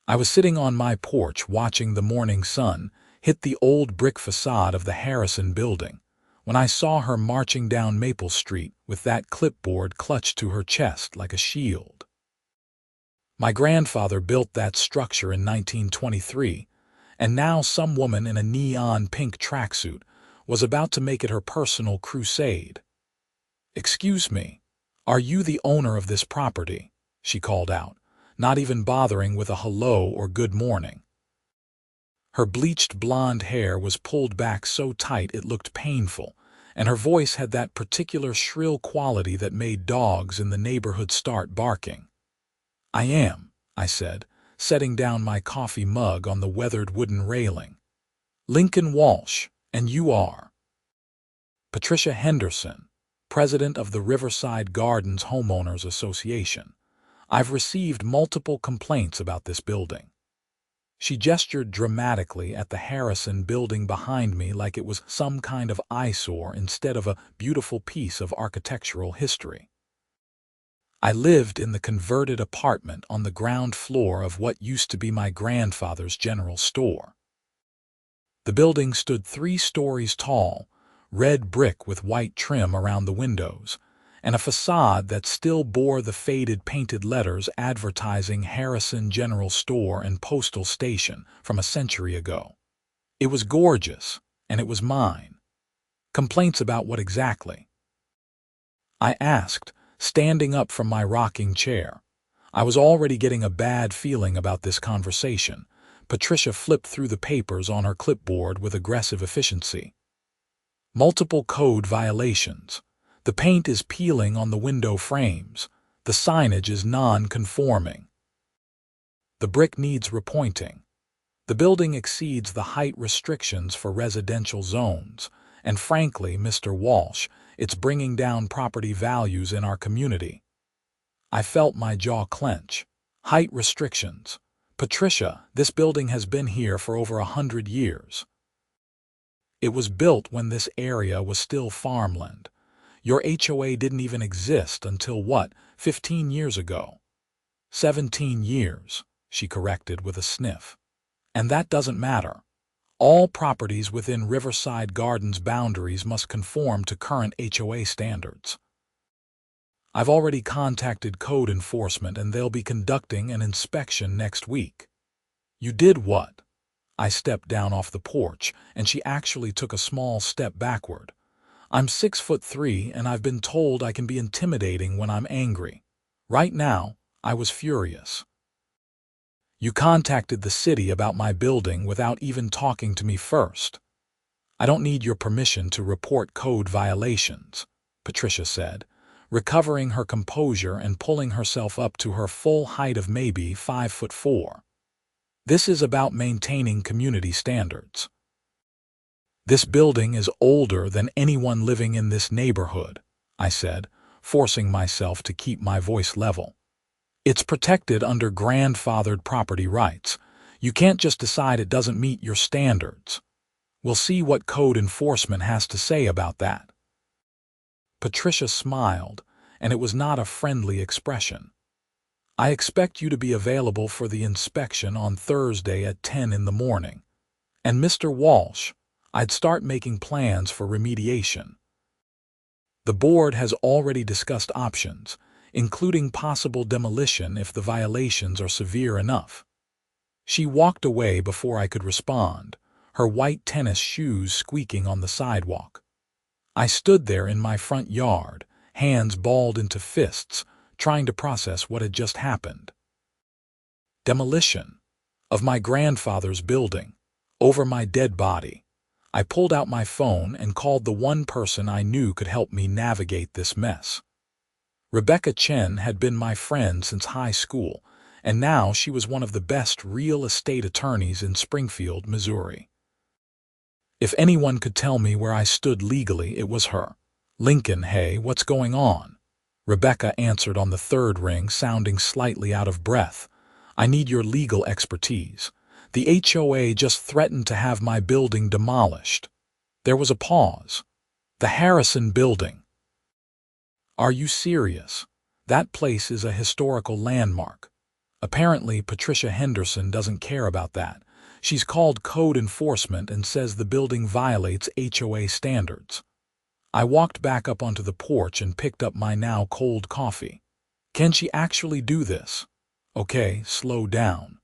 I was sitting on my porch watching the morning sun hit the old brick facade of the Harrison building when I saw her marching down Maple Street with that clipboard clutched to her chest like a shield. My grandfather built that structure in 1923, and now some woman in a neon pink tracksuit was about to make it her personal crusade. "Excuse me, are you the owner of this property?" she called out, not even bothering with a hello or good morning. Her bleached blonde hair was pulled back so tight it looked painful, and her voice had that particular shrill quality that made dogs in the neighborhood start barking. "I am," I said, setting down my coffee mug on the weathered wooden railing. "Lincoln Walsh, and you are?" "Patricia Henderson, president of the Riverside Gardens Homeowners Association. I've received multiple complaints about this building." She gestured dramatically at the Harrison building behind me like it was some kind of eyesore instead of a beautiful piece of architectural history. I lived in the converted apartment on the ground floor of what used to be my grandfather's general store. The building stood 3 stories tall, red brick with white trim around the windows, and a facade that still bore the faded painted letters advertising Harrison General Store and Postal Station from a century ago. It was gorgeous, and it was mine. "Complaints about what exactly?" I asked, standing up from my rocking chair. I was already getting a bad feeling about this conversation. Patricia flipped through the papers on her clipboard with aggressive efficiency. "Multiple code violations. The paint is peeling on the window frames. The signage is non-conforming. The brick needs repointing. The building exceeds the height restrictions for residential zones, and frankly, Mr. Walsh, it's bringing down property values in our community." I felt my jaw clench. Height restrictions. "Patricia, this building has been here for over 100 years. It was built when this area was still farmland. Your HOA didn't even exist until, 15 years ago?" 17 years, she corrected with a sniff. "And that doesn't matter. All properties within Riverside Gardens boundaries must conform to current HOA standards. I've already contacted code enforcement and they'll be conducting an inspection next week." "You did what?" I stepped down off the porch, and she actually took a small step backward. "I'm 6'3" and I've been told I can be intimidating when I'm angry. Right now, I was furious. "You contacted the city about my building without even talking to me first." "I don't need your permission to report code violations," Patricia said, recovering her composure and pulling herself up to her full height of maybe 5'4". "This is about maintaining community standards. This building is older than anyone living in this neighborhood," I said, forcing myself to keep my voice level. "It's protected under grandfathered property rights. You can't just decide it doesn't meet your standards. We'll see what code enforcement has to say about that." Patricia smiled, and it was not a friendly expression. "I expect you to be available for the inspection on Thursday at 10 in the morning. And Mr. Walsh, I'd start making plans for remediation. The board has already discussed options, including possible demolition if the violations are severe enough." She walked away before I could respond, her white tennis shoes squeaking on the sidewalk. I stood there in my front yard, hands balled into fists, trying to process what had just happened. Demolition of my grandfather's building, over my dead body. I pulled out my phone and called the one person I knew could help me navigate this mess. Rebecca Chen had been my friend since high school, and now she was one of the best real estate attorneys in Springfield, Missouri. If anyone could tell me where I stood legally, it was her. "Lincoln, hey, what's going on?" Rebecca answered on the third ring, sounding slightly out of breath. "I need your legal expertise. The HOA just threatened to have my building demolished." There was a pause. "The Harrison building." "Are you serious? That place is a historical landmark. Apparently, Patricia Henderson doesn't care about that. She's called code enforcement and says the building violates HOA standards. I walked back up onto the porch and picked up my now cold coffee. Can she actually do this? Okay, slow down.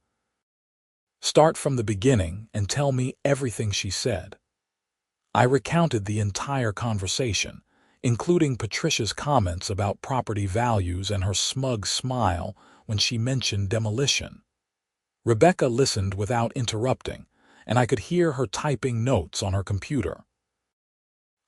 Start from the beginning and tell me everything she said. I recounted the entire conversation, including Patricia's comments about property values and her smug smile when she mentioned demolition. Rebecca listened without interrupting, and I could hear her typing notes on her computer.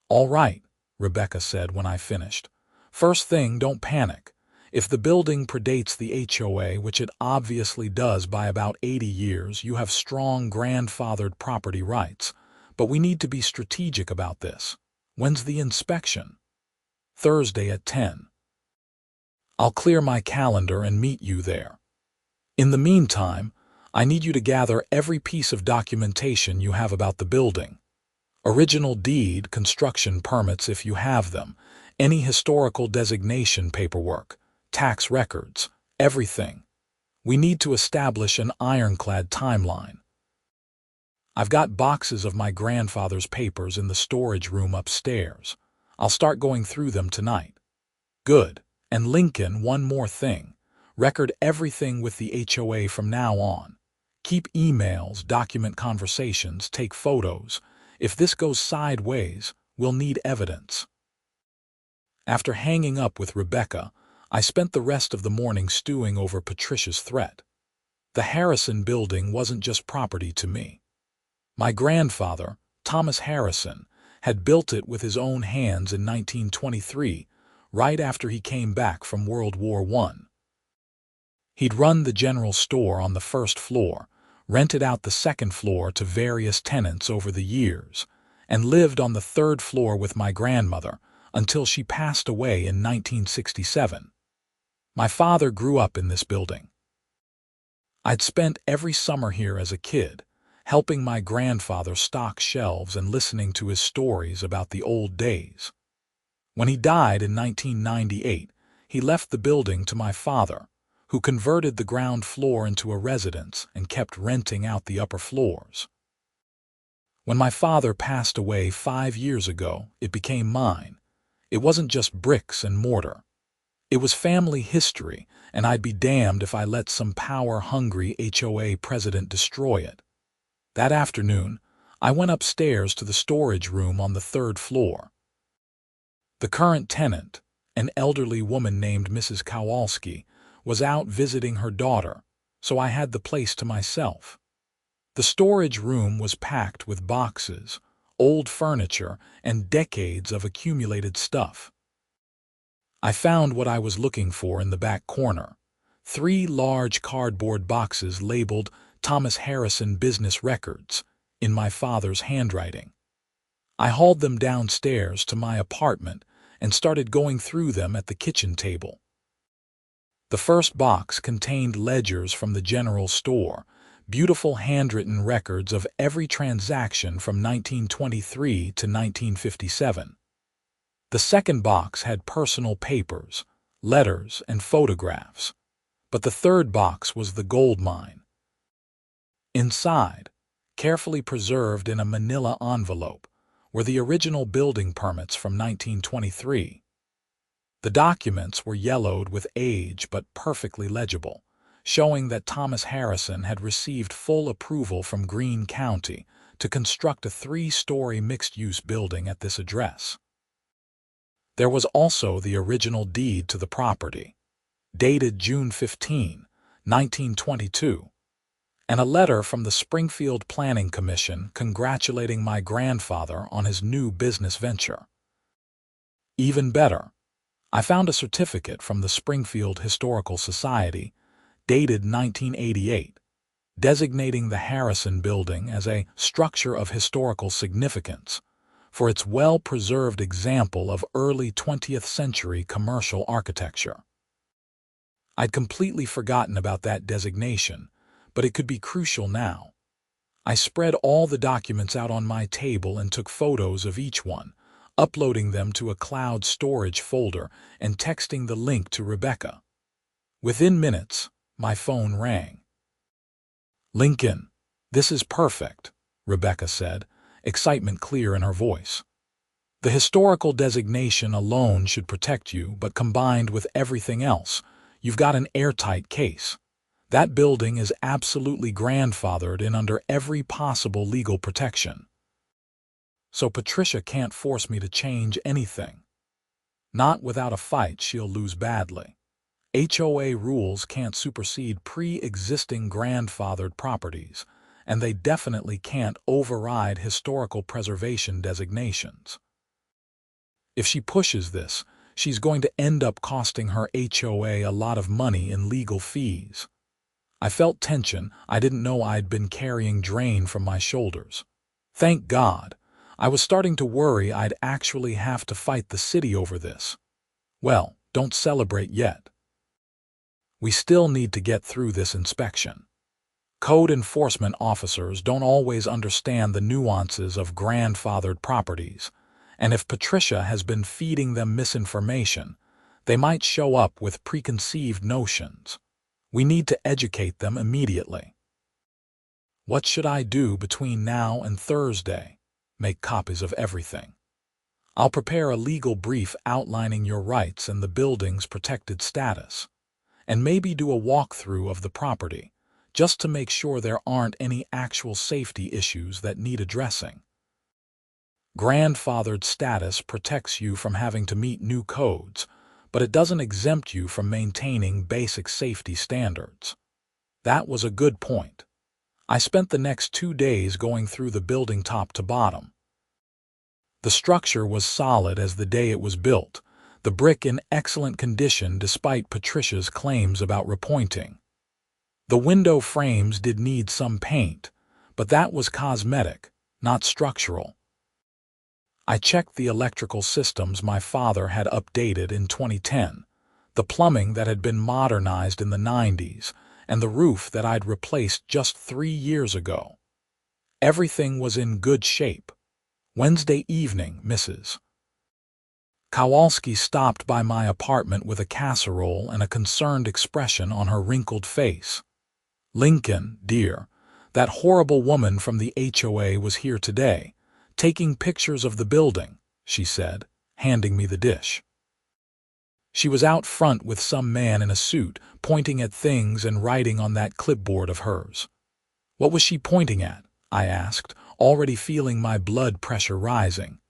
"All right," Rebecca said when I finished. "First thing, don't panic. If the building predates the HOA, which it obviously does by about 80 years, you have strong grandfathered property rights. But we need to be strategic about this. When's the inspection?" "Thursday at 10. I'll clear my calendar and meet you there. In the meantime, I need you to gather every piece of documentation you have about the building. Original deed, construction permits if you have them, any historical designation paperwork, tax records, everything. We need to establish an ironclad timeline. I've got boxes of my grandfather's papers in the storage room upstairs. I'll start going through them tonight." "Good. And Lincoln, one more thing. Record everything with the HOA from now on. Keep emails, document conversations, take photos. If this goes sideways, we'll need evidence." After hanging up with Rebecca, I spent the rest of the morning stewing over Patricia's threat. The Harrison building wasn't just property to me. My grandfather, Thomas Harrison, had built it with his own hands in 1923, right after he came back from World War I. He'd run the general store on the first floor, rented out the second floor to various tenants over the years, and lived on the third floor with my grandmother until she passed away in 1967. My father grew up in this building. I'd spent every summer here as a kid, helping my grandfather stock shelves and listening to his stories about the old days. When he died in 1998, he left the building to my father, who converted the ground floor into a residence and kept renting out the upper floors. When my father passed away 5 years ago, it became mine. It wasn't just bricks and mortar. It was family history, and I'd be damned if I let some power-hungry HOA president destroy it. That afternoon, I went upstairs to the storage room on the third floor. The current tenant, an elderly woman named Mrs. Kowalski, was out visiting her daughter, so I had the place to myself. The storage room was packed with boxes, old furniture, and decades of accumulated stuff. I found what I was looking for in the back corner: 3 large cardboard boxes labeled Thomas Harrison Business Records, in my father's handwriting. I hauled them downstairs to my apartment and started going through them at the kitchen table. The first box contained ledgers from the general store, beautiful handwritten records of every transaction from 1923 to 1957. The second box had personal papers, letters, and photographs. But the third box was the gold mine. Inside, carefully preserved in a manila envelope, were the original building permits from 1923. The documents were yellowed with age but perfectly legible, showing that Thomas Harrison had received full approval from Greene County to construct a 3-story mixed-use building at this address. There was also the original deed to the property, dated June 15, 1922, and a letter from the Springfield Planning Commission congratulating my grandfather on his new business venture. Even better, I found a certificate from the Springfield Historical Society, dated 1988, designating the Harrison Building as a structure of historical significance for its well-preserved example of early 20th century commercial architecture. I'd completely forgotten about that designation, but it could be crucial now. I spread all the documents out on my table and took photos of each one, uploading them to a cloud storage folder and texting the link to Rebecca. Within minutes, My phone rang. "Lincoln, this is perfect," Rebecca said, excitement clear in her voice. "The historical designation alone should protect you, but combined with everything else, you've got an airtight case. That building is absolutely grandfathered in under every possible legal protection. So Patricia can't force me to change anything. Not without a fight, she'll lose badly. HOA rules can't supersede pre-existing grandfathered properties, and they definitely can't override historical preservation designations. If she pushes this, she's going to end up costing her HOA a lot of money in legal fees." I felt tension I didn't know I'd been carrying drain from my shoulders. Thank God. I was starting to worry I'd actually have to fight the city over this. Well, don't celebrate yet. We still need to get through this inspection. Code enforcement officers don't always understand the nuances of grandfathered properties, and if Patricia has been feeding them misinformation, they might show up with preconceived notions. We need to educate them immediately. What should I do between now and Thursday? Make copies of everything. I'll prepare a legal brief outlining your rights and the building's protected status, and maybe do a walkthrough of the property, just to make sure there aren't any actual safety issues that need addressing. Grandfathered status protects you from having to meet new codes, but it doesn't exempt you from maintaining basic safety standards. That was a good point. I spent the next 2 days going through the building top to bottom. The structure was solid as the day it was built, the brick in excellent condition despite Patricia's claims about repointing. The window frames did need some paint, but that was cosmetic, not structural. I checked the electrical systems my father had updated in 2010, the plumbing that had been modernized in the 90s, and the roof that I'd replaced just 3 years ago. Everything was in good shape. Wednesday evening, Mrs. Kowalski stopped by my apartment with a casserole and a concerned expression on her wrinkled face. "Lincoln, dear, that horrible woman from the HOA was here today, taking pictures of the building," she said, handing me the dish. She was out front with some man in a suit, pointing at things and writing on that clipboard of hers. "What was she pointing at?" I asked, already feeling my blood pressure rising.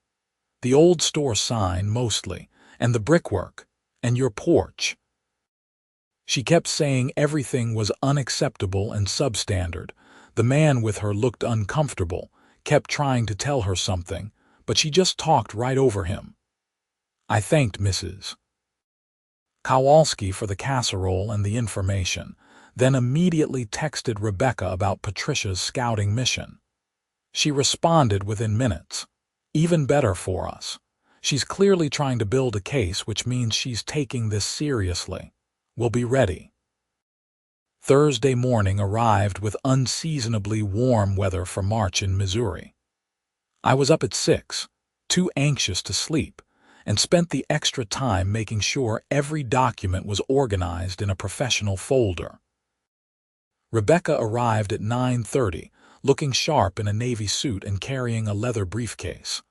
"The old store sign, mostly, and the brickwork, and your porch." She kept saying everything was unacceptable and substandard. The man with her looked uncomfortable, kept trying to tell her something, but she just talked right over him. I thanked Mrs. Kowalski for the casserole and the information, then immediately texted Rebecca about Patricia's scouting mission. She responded within minutes. "Even better for us. She's clearly trying to build a case, which means she's taking this seriously. We'll be ready." Thursday morning arrived with unseasonably warm weather for March in Missouri. I was up at 6, too anxious to sleep, and spent the extra time making sure every document was organized in a professional folder. Rebecca arrived at 9:30, looking sharp in a navy suit and carrying a leather briefcase.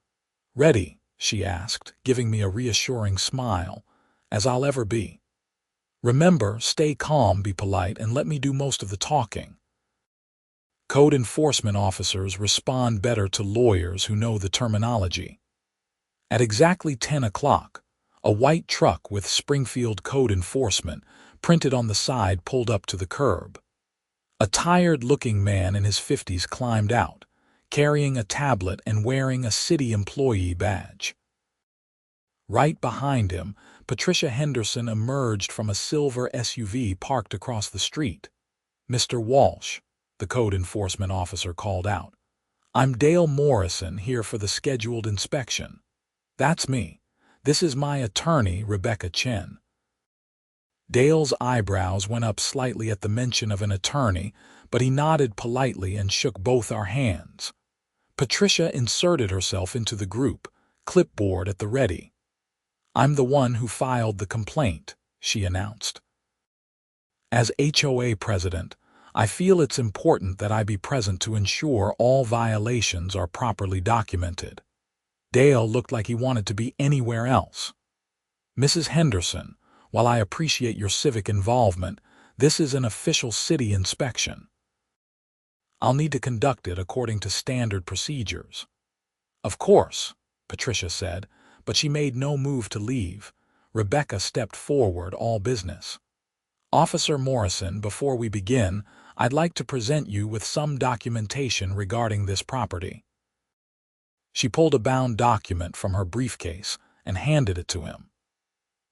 "Ready?" she asked, giving me a reassuring smile, "as I'll ever be. Remember, stay calm, be polite, and let me do most of the talking." Code enforcement officers respond better to lawyers who know the terminology. At exactly 10 o'clock, a white truck with Springfield Code Enforcement printed on the side pulled up to the curb. A tired-looking man in his 50s climbed out, carrying a tablet and wearing a city employee badge. Right behind him, Patricia Henderson emerged from a silver SUV parked across the street. "Mr. Walsh," the code enforcement officer called out. "I'm Dale Morrison, here for the scheduled inspection." "That's me. This is my attorney, Rebecca Chen." Dale's eyebrows went up slightly at the mention of an attorney, but he nodded politely and shook both our hands. Patricia inserted herself into the group, clipboard at the ready. "I'm the one who filed the complaint," she announced. As HOA president, I feel it's important that I be present to ensure all violations are properly documented. Dale looked like he wanted to be anywhere else. Mrs. Henderson, while I appreciate your civic involvement, this is an official city inspection. I'll need to conduct it according to standard procedures. Of course, Patricia said, but she made no move to leave. Rebecca stepped forward, all business. Officer Morrison, before we begin, I'd like to present you with some documentation regarding this property. She pulled a bound document from her briefcase and handed it to him.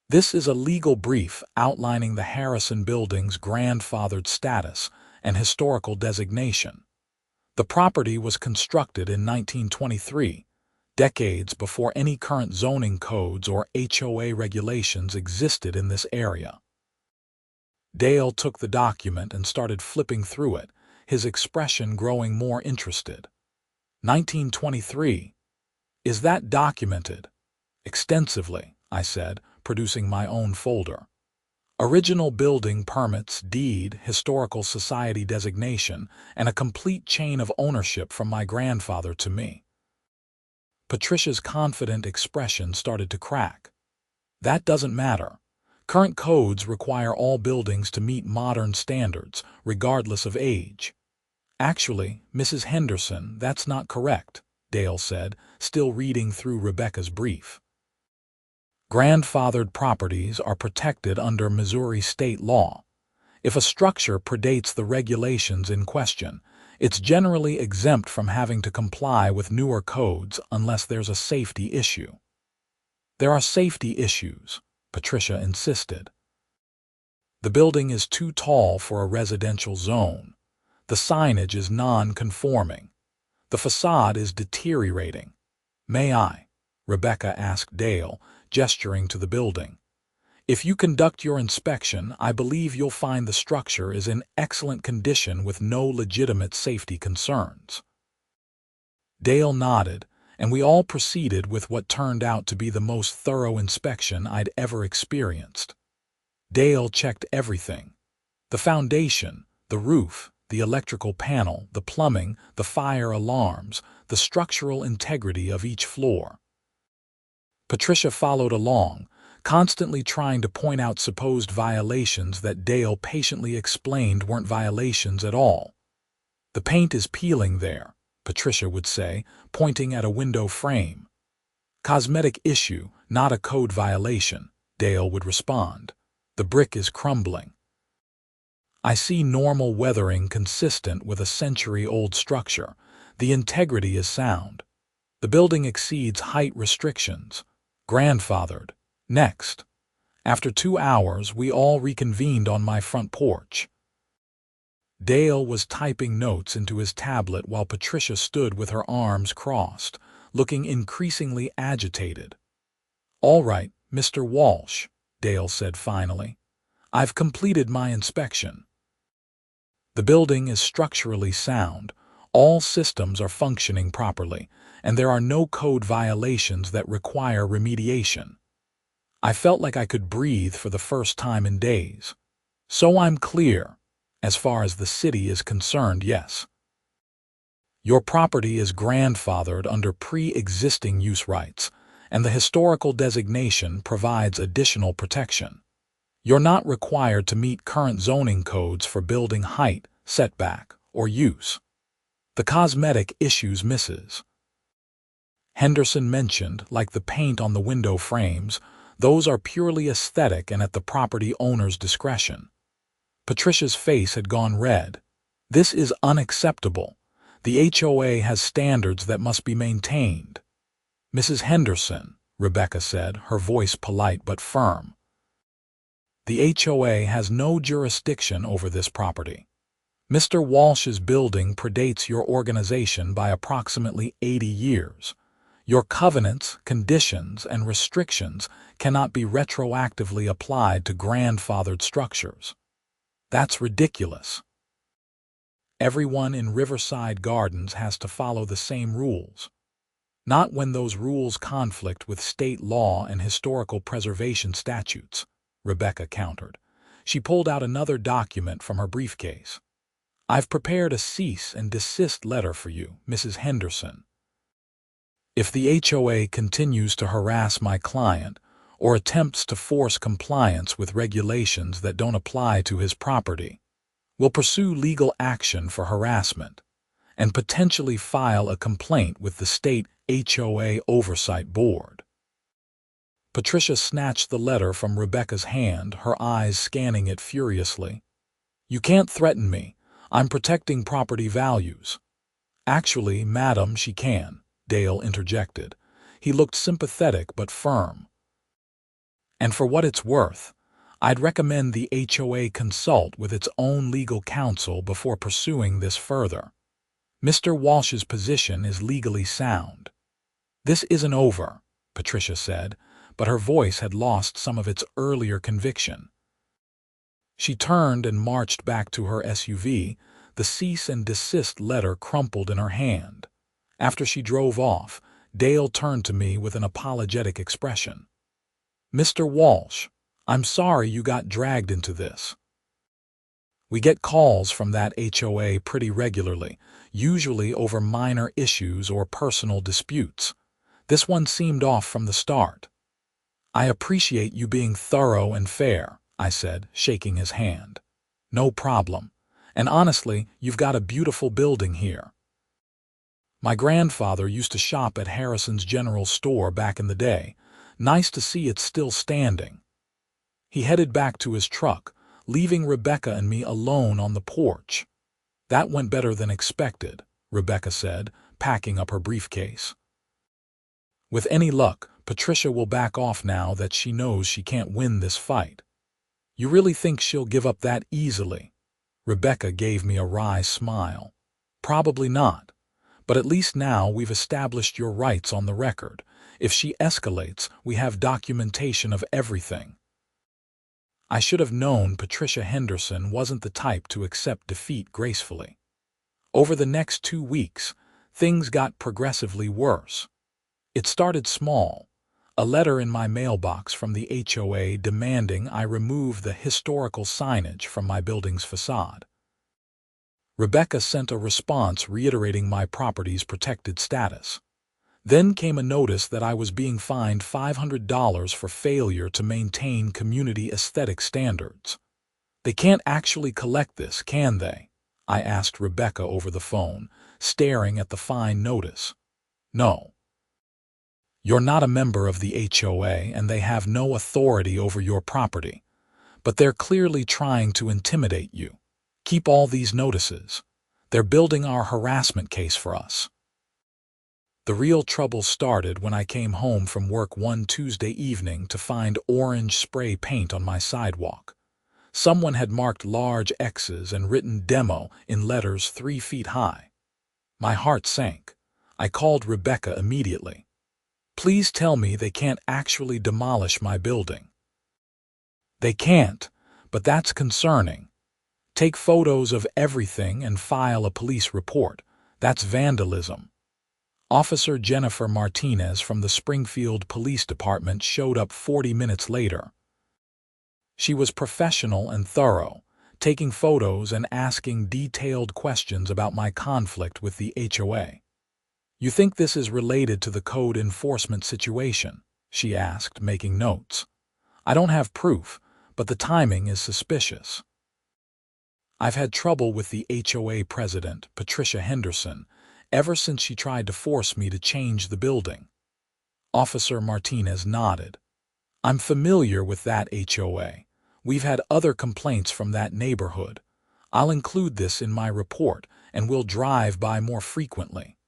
This is a legal brief outlining the Harrison Building's grandfathered status and historical designation. The property was constructed in 1923, decades before any current zoning codes or HOA regulations existed in this area. Dale took the document and started flipping through it, his expression growing more interested. 1923. Is that documented? Extensively, I said, producing my own folder. Original building permits, deed, historical society designation, and a complete chain of ownership from my grandfather to me. Patricia's confident expression started to crack. That doesn't matter. Current codes require all buildings to meet modern standards, regardless of age. Actually, Mrs. Henderson, that's not correct, Dale said, still reading through Rebecca's brief. Grandfathered properties are protected under Missouri state law. If a structure predates the regulations in question, it's generally exempt from having to comply with newer codes unless there's a safety issue. There are safety issues, Patricia insisted. The building is too tall for a residential zone. The signage is non-conforming. The facade is deteriorating. May I? Rebecca asked Dale, gesturing to the building. If you conduct your inspection, I believe you'll find the structure is in excellent condition with no legitimate safety concerns. Dale nodded, and we all proceeded with what turned out to be the most thorough inspection I'd ever experienced. Dale checked everything: the foundation, the roof, the electrical panel, the plumbing, the fire alarms, the structural integrity of each floor. Patricia followed along, constantly trying to point out supposed violations that Dale patiently explained weren't violations at all. The paint is peeling there, Patricia would say, pointing at a window frame. Cosmetic issue, not a code violation, Dale would respond. The brick is crumbling. I see normal weathering consistent with a century-old structure. The integrity is sound. The building exceeds height restrictions. Grandfathered. Next. After 2 hours, we all reconvened on my front porch. Dale was typing notes into his tablet while Patricia stood with her arms crossed, looking increasingly agitated. "All right, Mr. Walsh," Dale said finally. "I've completed my inspection. The building is structurally sound, all systems are functioning properly, and there are no code violations that require remediation." I felt like I could breathe for the first time in days. So I'm clear. As far as the city is concerned, yes. Your property is grandfathered under pre-existing use rights, and the historical designation provides additional protection. You're not required to meet current zoning codes for building height, setback, or use. The cosmetic issues Mrs. Henderson mentioned, like the paint on the window frames, those are purely aesthetic and at the property owner's discretion. Patricia's face had gone red. This is unacceptable. The HOA has standards that must be maintained. Mrs. Henderson, Rebecca said, her voice polite but firm. The HOA has no jurisdiction over this property. Mr. Walsh's building predates your organization by approximately 80 years. Your covenants, conditions, and restrictions cannot be retroactively applied to grandfathered structures. That's ridiculous. Everyone in Riverside Gardens has to follow the same rules. Not when those rules conflict with state law and historical preservation statutes, Rebecca countered. She pulled out another document from her briefcase. "I've prepared a cease and desist letter for you, Mrs. Henderson. If the HOA continues to harass my client or attempts to force compliance with regulations that don't apply to his property, we'll pursue legal action for harassment and potentially file a complaint with the state HOA Oversight Board." Patricia snatched the letter from Rebecca's hand, her eyes scanning it furiously. "You can't threaten me. I'm protecting property values." "Actually, madam, she can," Dale interjected. He looked sympathetic but firm. "And for what it's worth, I'd recommend the HOA consult with its own legal counsel before pursuing this further. Mr. Walsh's position is legally sound." "This isn't over," Patricia said, but her voice had lost some of its earlier conviction. She turned and marched back to her SUV, the cease and desist letter crumpled in her hand. After she drove off, Dale turned to me with an apologetic expression. "Mr. Walsh, I'm sorry you got dragged into this. We get calls from that HOA pretty regularly, usually over minor issues or personal disputes. This one seemed off from the start." "I appreciate you being thorough and fair," I said, shaking his hand. "No problem. And honestly, you've got a beautiful building here. My grandfather used to shop at Harrison's General Store back in the day. Nice to see it's still standing." He headed back to his truck, leaving Rebecca and me alone on the porch. "That went better than expected," Rebecca said, packing up her briefcase. "With any luck, Patricia will back off now that she knows she can't win this fight." "You really think she'll give up that easily?" Rebecca gave me a wry smile. "Probably not. But at least now we've established your rights on the record. If she escalates, we have documentation of everything." I should have known Patricia Henderson wasn't the type to accept defeat gracefully. Over the next 2 weeks, things got progressively worse. It started small. A letter in my mailbox from the HOA demanding I remove the historical signage from my building's facade. Rebecca sent a response reiterating my property's protected status. Then came a notice that I was being fined $500 for failure to maintain community aesthetic standards. "They can't actually collect this, can they?" I asked Rebecca over the phone, staring at the fine notice. "No. You're not a member of the HOA and they have no authority over your property. But they're clearly trying to intimidate you. Keep all these notices. They're building our harassment case for us." The real trouble started when I came home from work one Tuesday evening to find orange spray paint on my sidewalk. Someone had marked large X's and written "demo" in letters 3 feet high. My heart sank. I called Rebecca immediately. "Please tell me they can't actually demolish my building." "They can't, but that's concerning. Take photos of everything and file a police report. That's vandalism." Officer Jennifer Martinez from the Springfield Police Department showed up 40 minutes later. She was professional and thorough, taking photos and asking detailed questions about my conflict with the HOA. "You think this is related to the code enforcement situation?" she asked, making notes. "I don't have proof, but the timing is suspicious. I've had trouble with the HOA president, Patricia Henderson, ever since she tried to force me to change the building." Officer Martinez nodded. "I'm familiar with that HOA. We've had other complaints from that neighborhood. I'll include this in my report, and we'll drive by more frequently.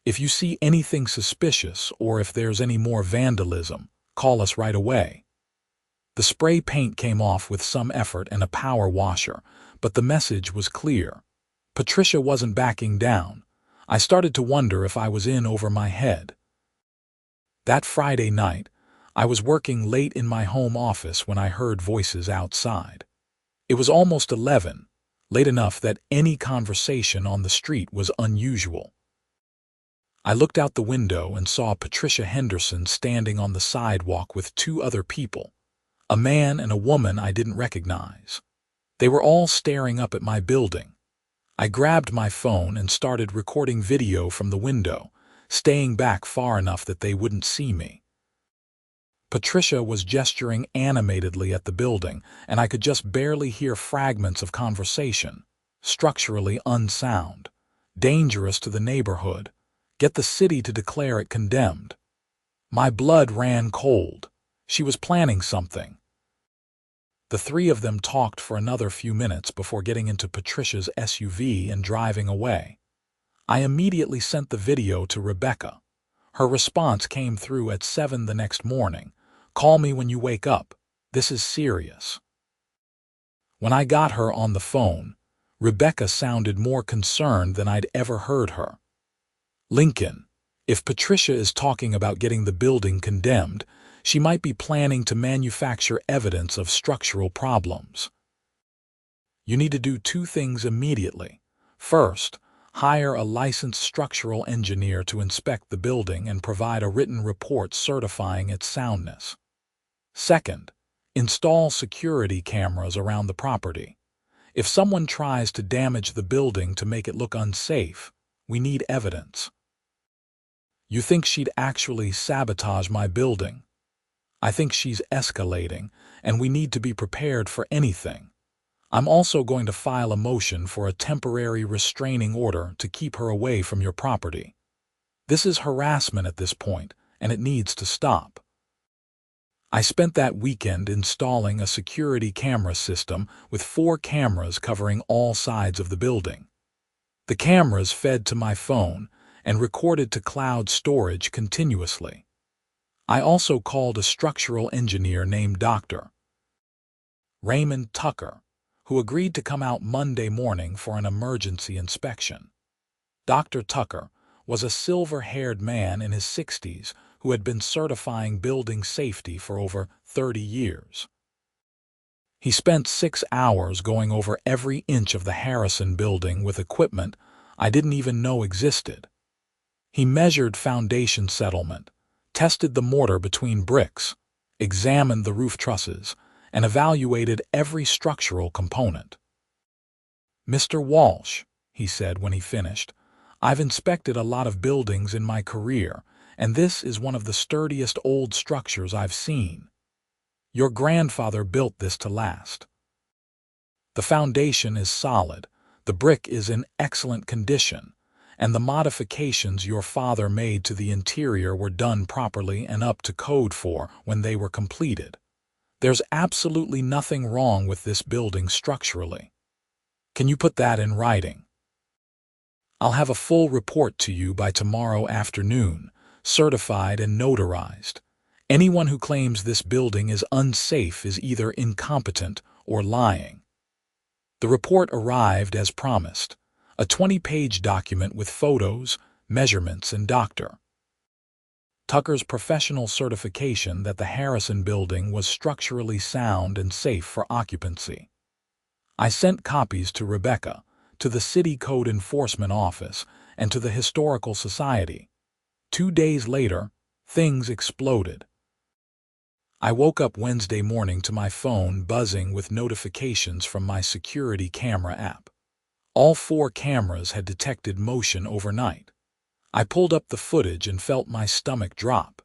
If you see anything suspicious or if there's any more vandalism, call us right away." The spray paint came off with some effort and a power washer, but the message was clear. Patricia wasn't backing down. I started to wonder if I was in over my head. That Friday night, I was working late in my home office when I heard voices outside. It was almost 11, late enough that any conversation on the street was unusual. I looked out the window and saw Patricia Henderson standing on the sidewalk with 2 other people. A man and a woman I didn't recognize. They were all staring up at my building. I grabbed my phone and started recording video from the window, staying back far enough that they wouldn't see me. Patricia was gesturing animatedly at the building, and I could just barely hear fragments of conversation. Structurally unsound. Dangerous to the neighborhood. Get the city to declare it condemned. My blood ran cold. She was planning something. The three of them talked for another few minutes before getting into Patricia's SUV and driving away. I immediately sent the video to Rebecca. Her response came through at 7 the next morning. "Call me when you wake up. This is serious." When I got her on the phone, Rebecca sounded more concerned than I'd ever heard her. "Lincoln, if Patricia is talking about getting the building condemned, she might be planning to manufacture evidence of structural problems. You need to do two things immediately. First, hire a licensed structural engineer to inspect the building and provide a written report certifying its soundness. Second, install security cameras around the property. If someone tries to damage the building to make it look unsafe, we need evidence." "You think she'd actually sabotage my building?" "I think she's escalating, and we need to be prepared for anything. I'm also going to file a motion for a temporary restraining order to keep her away from your property. This is harassment at this point, and it needs to stop." I spent that weekend installing a security camera system with 4 cameras covering all sides of the building. The cameras fed to my phone and recorded to cloud storage continuously. I also called a structural engineer named Dr. Raymond Tucker, who agreed to come out Monday morning for an emergency inspection. Dr. Tucker was a silver-haired man in his 60s who had been certifying building safety for over 30 years. He spent 6 hours going over every inch of the Harrison building with equipment I didn't even know existed. He measured foundation settlement, tested the mortar between bricks, examined the roof trusses, and evaluated every structural component. "Mr. Walsh," he said when he finished, "I've inspected a lot of buildings in my career, and this is one of the sturdiest old structures I've seen. Your grandfather built this to last. The foundation is solid, the brick is in excellent condition, and the modifications your father made to the interior were done properly and up to code for when they were completed. There's absolutely nothing wrong with this building structurally. Can you put that in writing? I'll have a full report to you by tomorrow afternoon, certified and notarized. Anyone who claims this building is unsafe is either incompetent or lying." The report arrived as promised. A 20-page document with photos, measurements, and Dr. Tucker's professional certification that the Harrison building was structurally sound and safe for occupancy. I sent copies to Rebecca, to the City Code Enforcement Office, and to the Historical Society. 2 days later, things exploded. I woke up Wednesday morning to my phone buzzing with notifications from my security camera app. All 4 cameras had detected motion overnight. I pulled up the footage and felt my stomach drop.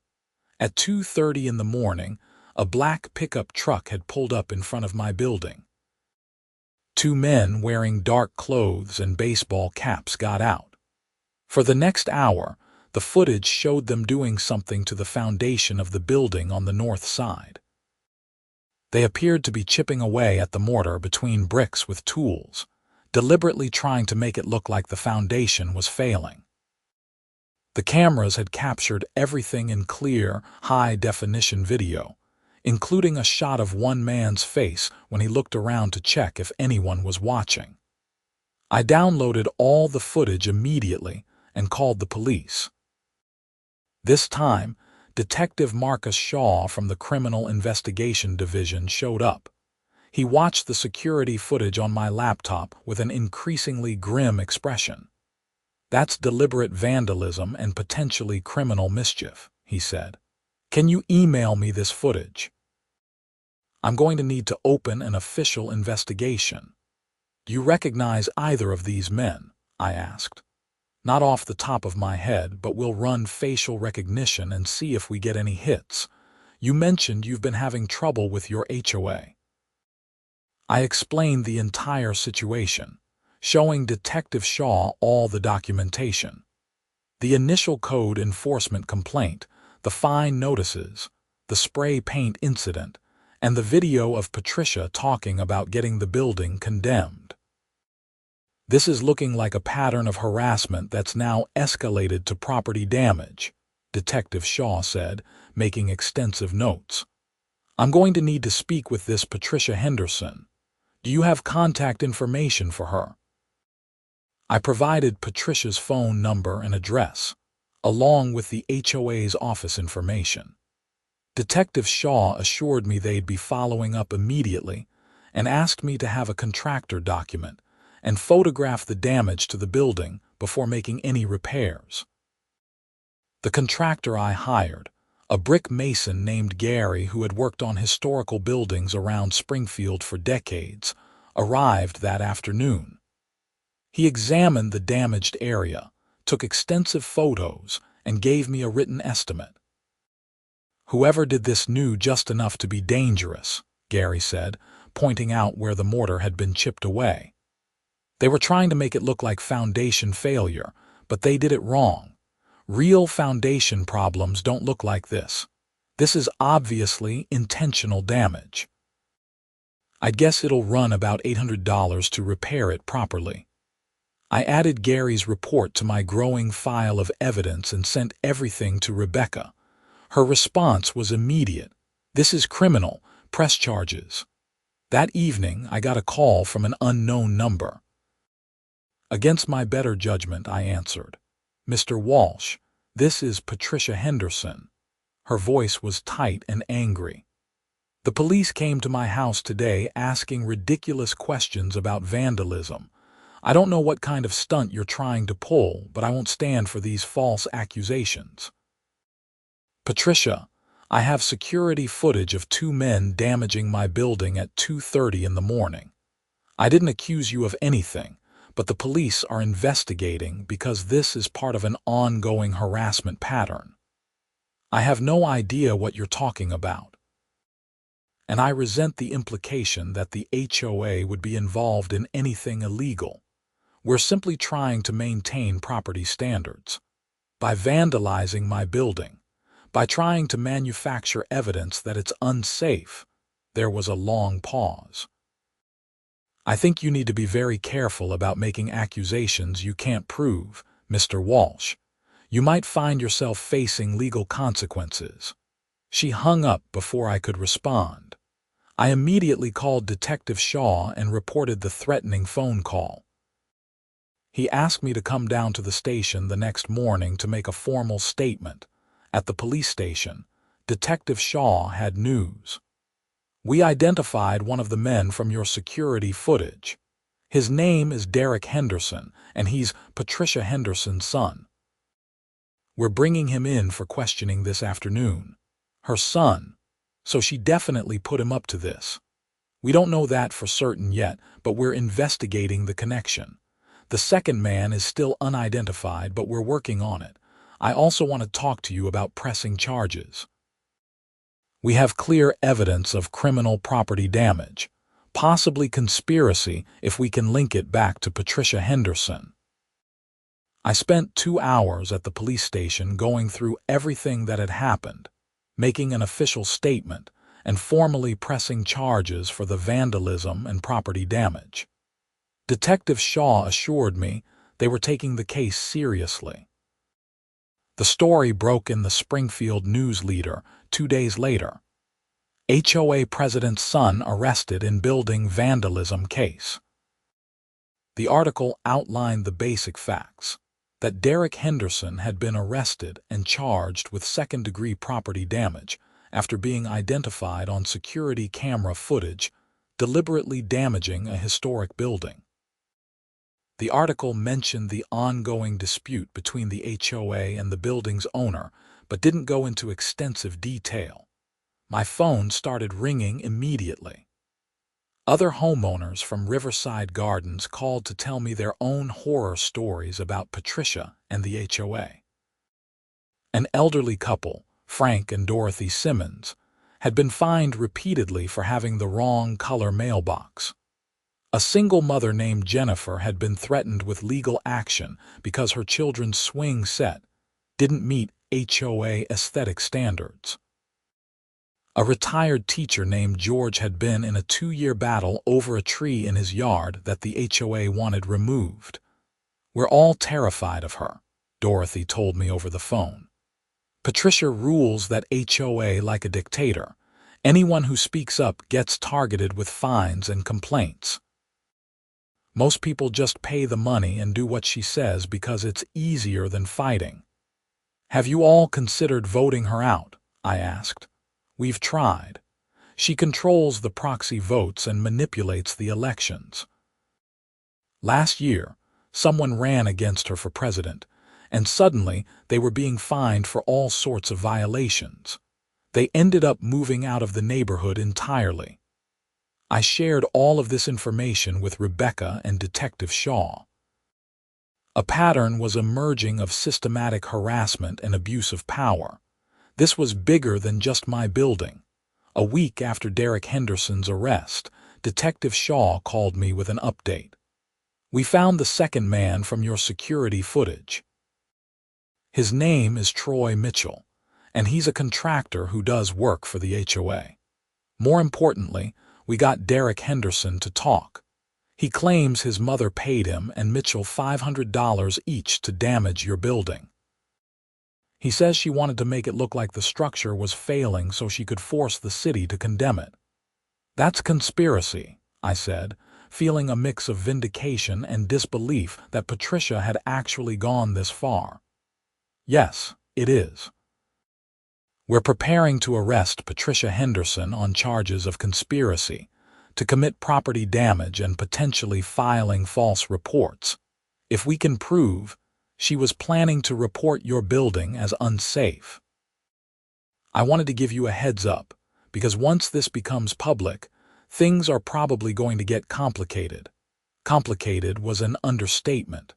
At 2:30 in the morning, a black pickup truck had pulled up in front of my building. 2 men wearing dark clothes and baseball caps got out. For the next hour, the footage showed them doing something to the foundation of the building on the north side. They appeared to be chipping away at the mortar between bricks with tools, deliberately trying to make it look like the foundation was failing. The cameras had captured everything in clear, high-definition video, including a shot of one man's face when he looked around to check if anyone was watching. I downloaded all the footage immediately and called the police. This time, Detective Marcus Shaw from the Criminal Investigation Division showed up. He watched the security footage on my laptop with an increasingly grim expression. "That's deliberate vandalism and potentially criminal mischief," he said. "Can you email me this footage?" I'm going to need to open an official investigation. Do you recognize either of these men? I asked. Not off the top of my head, but we'll run facial recognition and see if we get any hits. You mentioned you've been having trouble with your HOA. I explained the entire situation, showing Detective Shaw all the documentation. The initial code enforcement complaint, the fine notices, the spray paint incident, and the video of Patricia talking about getting the building condemned. This is looking like a pattern of harassment that's now escalated to property damage, Detective Shaw said, making extensive notes. I'm going to need to speak with this Patricia Henderson. Do you have contact information for her? I provided Patricia's phone number and address, along with the HOA's office information. Detective Shaw assured me they'd be following up immediately and asked me to have a contractor document and photograph the damage to the building before making any repairs. The contractor I hired, a brick mason named Gary who had worked on historical buildings around Springfield for decades, arrived that afternoon. He examined the damaged area, took extensive photos, and gave me a written estimate. Whoever did this knew just enough to be dangerous, Gary said, pointing out where the mortar had been chipped away. They were trying to make it look like foundation failure, but they did it wrong. Real foundation problems don't look like this. This is obviously intentional damage. I guess it'll run about $800 to repair it properly. I added Gary's report to my growing file of evidence and sent everything to Rebecca. Her response was immediate. This is criminal. Press charges. That evening, I got a call from an unknown number. Against my better judgment, I answered. Mr. Walsh, this is Patricia Henderson. Her voice was tight and angry. The police came to my house today asking ridiculous questions about vandalism. I don't know what kind of stunt you're trying to pull, but I won't stand for these false accusations. Patricia, I have security footage of 2 men damaging my building at 2:30 in the morning. I didn't accuse you of anything, but the police are investigating because this is part of an ongoing harassment pattern. I have no idea what you're talking about. And I resent the implication that the HOA would be involved in anything illegal. We're simply trying to maintain property standards. By vandalizing my building, by trying to manufacture evidence that it's unsafe. There was a long pause. I think you need to be very careful about making accusations you can't prove, Mr. Walsh. You might find yourself facing legal consequences. She hung up before I could respond. I immediately called Detective Shaw and reported the threatening phone call. He asked me to come down to the station the next morning to make a formal statement. At the police station, Detective Shaw had news. We identified one of the men from your security footage. His name is Derek Henderson, and he's Patricia Henderson's son. We're bringing him in for questioning this afternoon. Her son. So she definitely put him up to this. We don't know that for certain yet, but we're investigating the connection. The second man is still unidentified, but we're working on it. I also want to talk to you about pressing charges. We have clear evidence of criminal property damage, possibly conspiracy if we can link it back to Patricia Henderson. I spent 2 hours at the police station going through everything that had happened, making an official statement, and formally pressing charges for the vandalism and property damage. Detective Shaw assured me they were taking the case seriously. The story broke in the Springfield News Leader 2 days later. HOA president's son arrested in building vandalism case. The article outlined the basic facts, that Derek Henderson had been arrested and charged with second-degree property damage after being identified on security camera footage, deliberately damaging a historic building. The article mentioned the ongoing dispute between the HOA and the building's owner, but didn't go into extensive detail. My phone started ringing immediately. Other homeowners from Riverside Gardens called to tell me their own horror stories about Patricia and the HOA. An elderly couple, Frank and Dorothy Simmons, had been fined repeatedly for having the wrong color mailbox. A single mother named Jennifer had been threatened with legal action because her children's swing set didn't meet HOA aesthetic standards. A retired teacher named George had been in a 2-year battle over a tree in his yard that the HOA wanted removed. "We're all terrified of her," Dorothy told me over the phone. "Patricia rules that HOA like a dictator. Anyone who speaks up gets targeted with fines and complaints. Most people just pay the money and do what she says because it's easier than fighting." "Have you all considered voting her out?" I asked. "We've tried. She controls the proxy votes and manipulates the elections. Last year, someone ran against her for president, and suddenly they were being fined for all sorts of violations. They ended up moving out of the neighborhood entirely." I shared all of this information with Rebecca and Detective Shaw. A pattern was emerging of systematic harassment and abuse of power. This was bigger than just my building. A week after Derek Henderson's arrest, Detective Shaw called me with an update. "We found the second man from your security footage. His name is Troy Mitchell, and he's a contractor who does work for the HOA. More importantly, we got Derek Henderson to talk. He claims his mother paid him and Mitchell $500 each to damage your building. He says she wanted to make it look like the structure was failing so she could force the city to condemn it." "That's conspiracy," I said, feeling a mix of vindication and disbelief that Patricia had actually gone this far. "Yes, it is. We're preparing to arrest Patricia Henderson on charges of conspiracy to commit property damage and potentially filing false reports. If we can prove she was planning to report your building as unsafe. I wanted to give you a heads up, because once this becomes public, things are probably going to get complicated." Complicated was an understatement.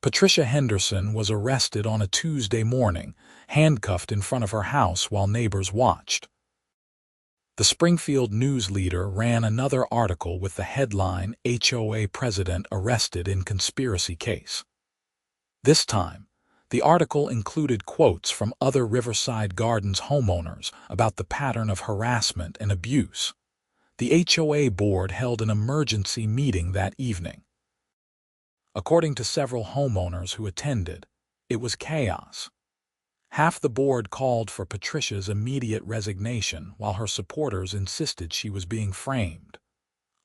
Patricia Henderson was arrested on a Tuesday morning, handcuffed in front of her house while neighbors watched. The Springfield News Leader ran another article with the headline, "HOA President Arrested in Conspiracy Case." This time, the article included quotes from other Riverside Gardens homeowners about the pattern of harassment and abuse. The HOA board held an emergency meeting that evening. According to several homeowners who attended, it was chaos. Half the board called for Patricia's immediate resignation while her supporters insisted she was being framed.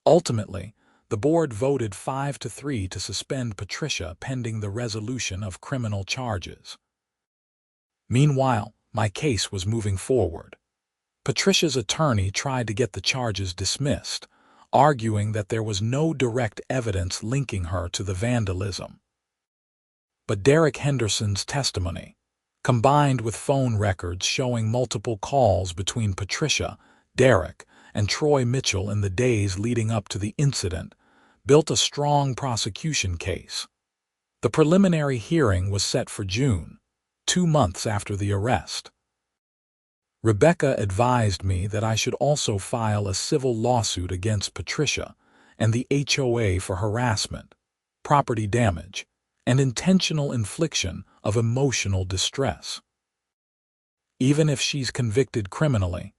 Ultimately, the board voted 5-3 to suspend Patricia pending the resolution of criminal charges. Meanwhile, my case was moving forward. Patricia's attorney tried to get the charges dismissed, arguing that there was no direct evidence linking her to the vandalism. But Derek Henderson's testimony, combined with phone records showing multiple calls between Patricia, Derek, and Troy Mitchell in the days leading up to the incident, built a strong prosecution case. The preliminary hearing was set for June, 2 months after the arrest. Rebecca advised me that I should also file a civil lawsuit against Patricia and the HOA for harassment, property damage, and intentional infliction of emotional distress. Even if she's convicted criminally,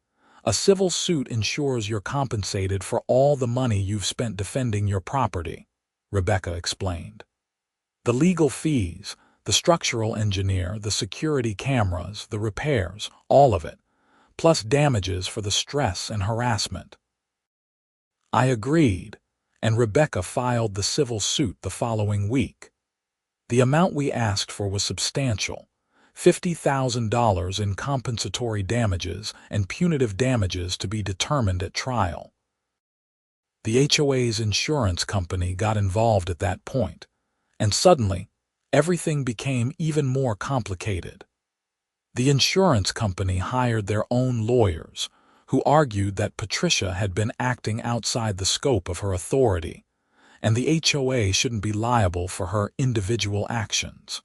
a civil suit ensures you're compensated for all the money you've spent defending your property, Rebecca explained. The legal fees, the structural engineer, the security cameras, the repairs, all of it, plus damages for the stress and harassment. I agreed, and Rebecca filed the civil suit the following week. The amount we asked for was substantial, $50,000 in compensatory damages and punitive damages to be determined at trial. The HOA's insurance company got involved at that point, and suddenly, everything became even more complicated. The insurance company hired their own lawyers, who argued that Patricia had been acting outside the scope of her authority, and the HOA shouldn't be liable for her individual actions.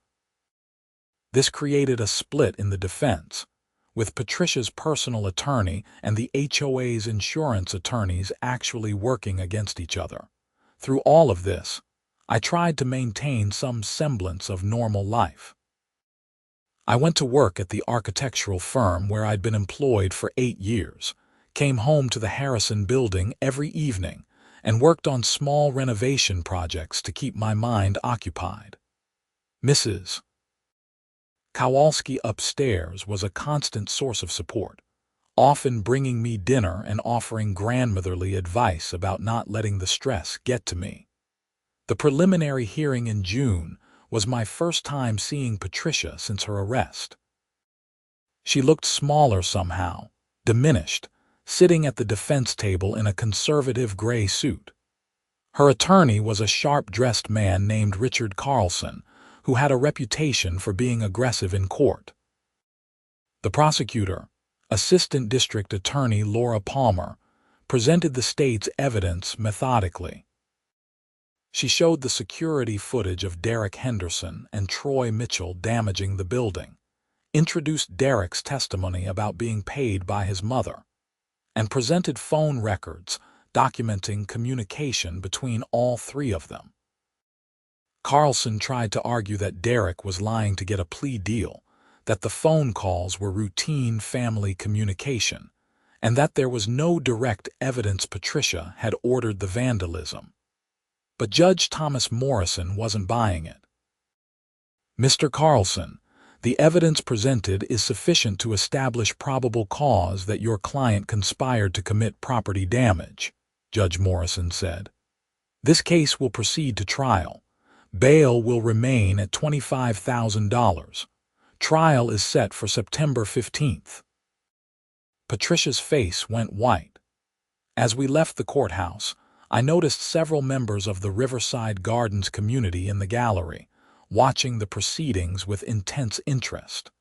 This created a split in the defense, with Patricia's personal attorney and the HOA's insurance attorneys actually working against each other. Through all of this, I tried to maintain some semblance of normal life. I went to work at the architectural firm where I'd been employed for 8 years, came home to the Harrison building every evening, and worked on small renovation projects to keep my mind occupied. Mrs. Kowalski upstairs was a constant source of support, often bringing me dinner and offering grandmotherly advice about not letting the stress get to me. The preliminary hearing in June was my first time seeing Patricia since her arrest. She looked smaller somehow, diminished, sitting at the defense table in a conservative gray suit. Her attorney was a sharp-dressed man named Richard Carlson, who had a reputation for being aggressive in court. The prosecutor, Assistant District Attorney Laura Palmer, presented the state's evidence methodically. She showed the security footage of Derek Henderson and Troy Mitchell damaging the building, introduced Derek's testimony about being paid by his mother, and presented phone records documenting communication between all three of them. Carlson tried to argue that Derek was lying to get a plea deal, that the phone calls were routine family communication, and that there was no direct evidence Patricia had ordered the vandalism. But Judge Thomas Morrison wasn't buying it. "Mr. Carlson, the evidence presented is sufficient to establish probable cause that your client conspired to commit property damage," Judge Morrison said. "This case will proceed to trial. Bail will remain at $25,000. Trial is set for September 15th. Patricia's face went white. As we left the courthouse, I noticed several members of the Riverside Gardens community in the gallery, watching the proceedings with intense interest.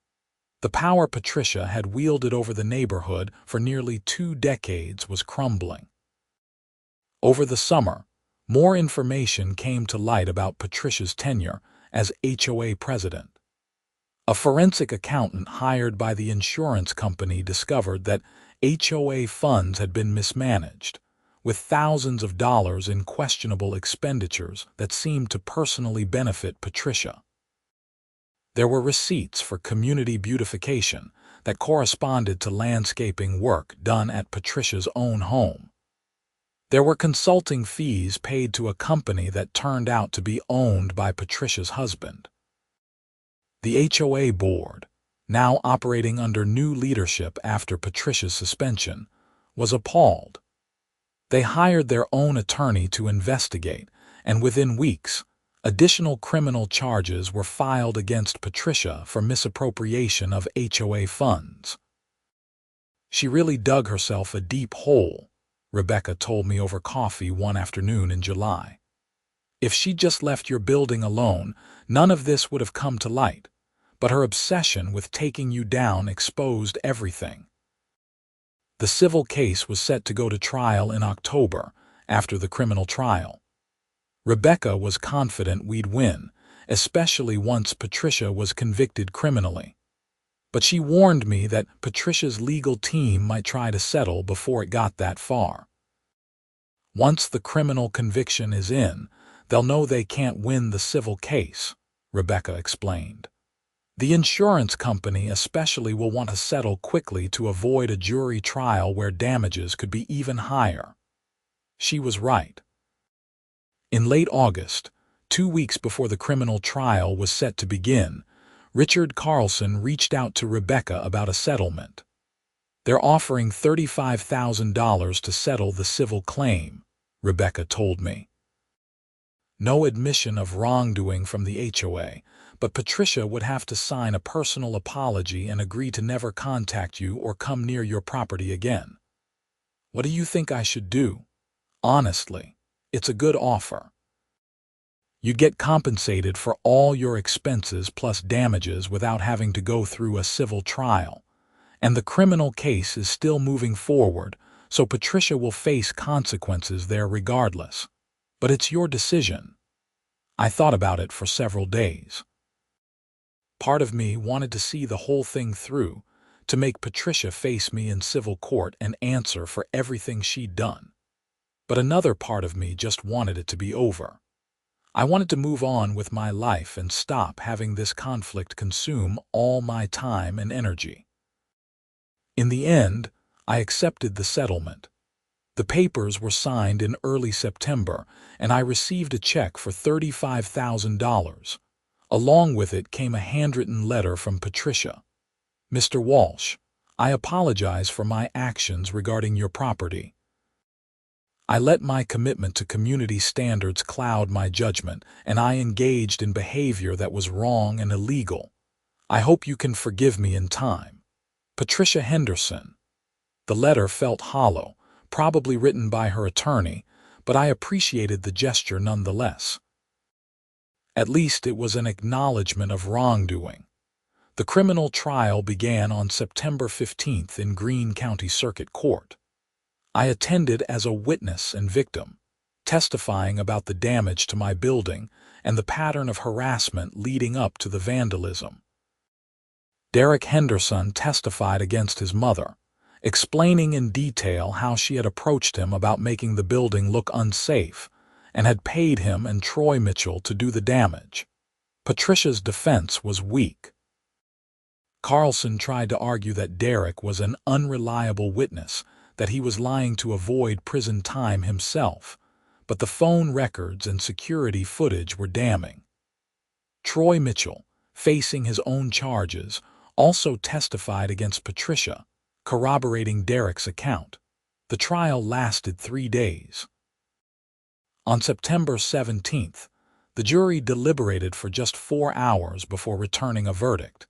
The power Patricia had wielded over the neighborhood for nearly 2 decades was crumbling. Over the summer, more information came to light about Patricia's tenure as HOA president. A forensic accountant hired by the insurance company discovered that HOA funds had been mismanaged, with thousands of dollars in questionable expenditures that seemed to personally benefit Patricia. There were receipts for community beautification that corresponded to landscaping work done at Patricia's own home. There were consulting fees paid to a company that turned out to be owned by Patricia's husband. The HOA board, now operating under new leadership after Patricia's suspension, was appalled. They hired their own attorney to investigate, and within weeks, additional criminal charges were filed against Patricia for misappropriation of HOA funds. "She really dug herself a deep hole," Rebecca told me over coffee one afternoon in July. "If she'd just left your building alone, none of this would have come to light, but her obsession with taking you down exposed everything." The civil case was set to go to trial in October, after the criminal trial. Rebecca was confident we'd win, especially once Patricia was convicted criminally. But she warned me that Patricia's legal team might try to settle before it got that far. "Once the criminal conviction is in, they'll know they can't win the civil case," Rebecca explained. "The insurance company especially will want to settle quickly to avoid a jury trial where damages could be even higher." She was right. In late August, 2 weeks before the criminal trial was set to begin, Richard Carlson reached out to Rebecca about a settlement. "They're offering $35,000 to settle the civil claim," Rebecca told me. No admission of wrongdoing from the HOA, but Patricia would have to sign a personal apology and agree to never contact you or come near your property again. "What do you think I should do? Honestly, it's a good offer." You'd get compensated for all your expenses plus damages without having to go through a civil trial. And the criminal case is still moving forward, so Patricia will face consequences there regardless. But it's your decision. I thought about it for several days. Part of me wanted to see the whole thing through, to make Patricia face me in civil court and answer for everything she'd done. But another part of me just wanted it to be over. I wanted to move on with my life and stop having this conflict consume all my time and energy. In the end, I accepted the settlement. The papers were signed in early September, and I received a check for $35,000. Along with it came a handwritten letter from Patricia. Mr. Walsh, I apologize for my actions regarding your property. I let my commitment to community standards cloud my judgment, and I engaged in behavior that was wrong and illegal. I hope you can forgive me in time. Patricia Henderson. The letter felt hollow, probably written by her attorney, but I appreciated the gesture nonetheless. At least it was an acknowledgement of wrongdoing. The criminal trial began on September 15th in Greene County Circuit Court. I attended as a witness and victim, testifying about the damage to my building and the pattern of harassment leading up to the vandalism. Derek Henderson testified against his mother, explaining in detail how she had approached him about making the building look unsafe and had paid him and Troy Mitchell to do the damage. Patricia's defense was weak. Carlson tried to argue that Derek was an unreliable witness, that he was lying to avoid prison time himself, but the phone records and security footage were damning. Troy Mitchell, facing his own charges, also testified against Patricia, corroborating Derek's account. The trial lasted 3 days. On September 17th, the jury deliberated for just 4 hours before returning a verdict: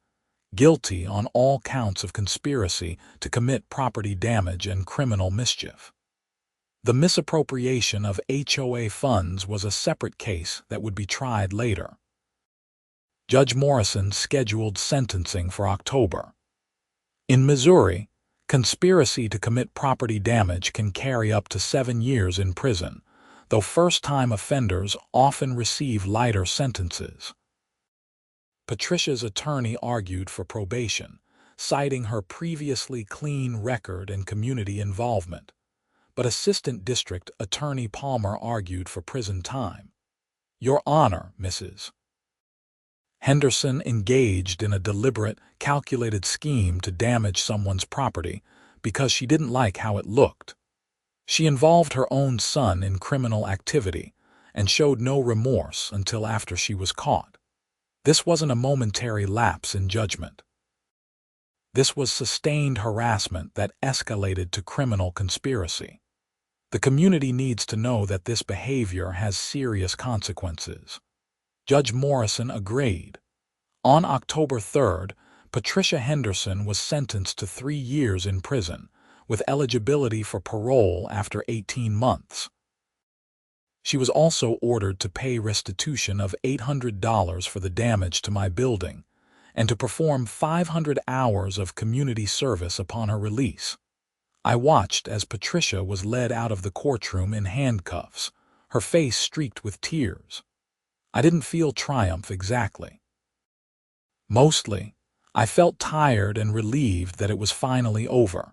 guilty on all counts of conspiracy to commit property damage and criminal mischief. The misappropriation of HOA funds was a separate case that would be tried later. Judge Morrison scheduled sentencing for October. In Missouri, conspiracy to commit property damage can carry up to 7 years in prison, though first-time offenders often receive lighter sentences. Patricia's attorney argued for probation, citing her previously clean record and community involvement, but Assistant District Attorney Palmer argued for prison time. Your Honor, Mrs. Henderson engaged in a deliberate, calculated scheme to damage someone's property because she didn't like how it looked. She involved her own son in criminal activity and showed no remorse until after she was caught. This wasn't a momentary lapse in judgment. This was sustained harassment that escalated to criminal conspiracy. The community needs to know that this behavior has serious consequences. Judge Morrison agreed. On October 3rd, Patricia Henderson was sentenced to 3 years in prison, with eligibility for parole after 18 months. She was also ordered to pay restitution of $800 for the damage to my building and to perform 500 hours of community service upon her release. I watched as Patricia was led out of the courtroom in handcuffs, her face streaked with tears. I didn't feel triumph exactly. Mostly, I felt tired and relieved that it was finally over.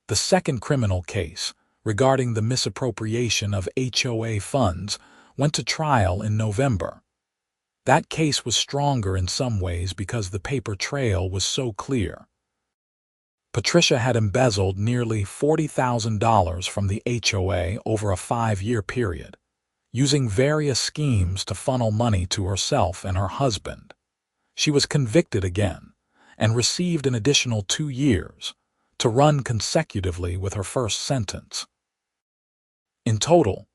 The second criminal case, regarding the misappropriation of HOA funds, went to trial in November. That case was stronger in some ways because the paper trail was so clear. Patricia had embezzled nearly $40,000 from the HOA over a 5-year period, using various schemes to funnel money to herself and her husband. She was convicted again and received an additional 2 years, to run consecutively with her first sentence. In total,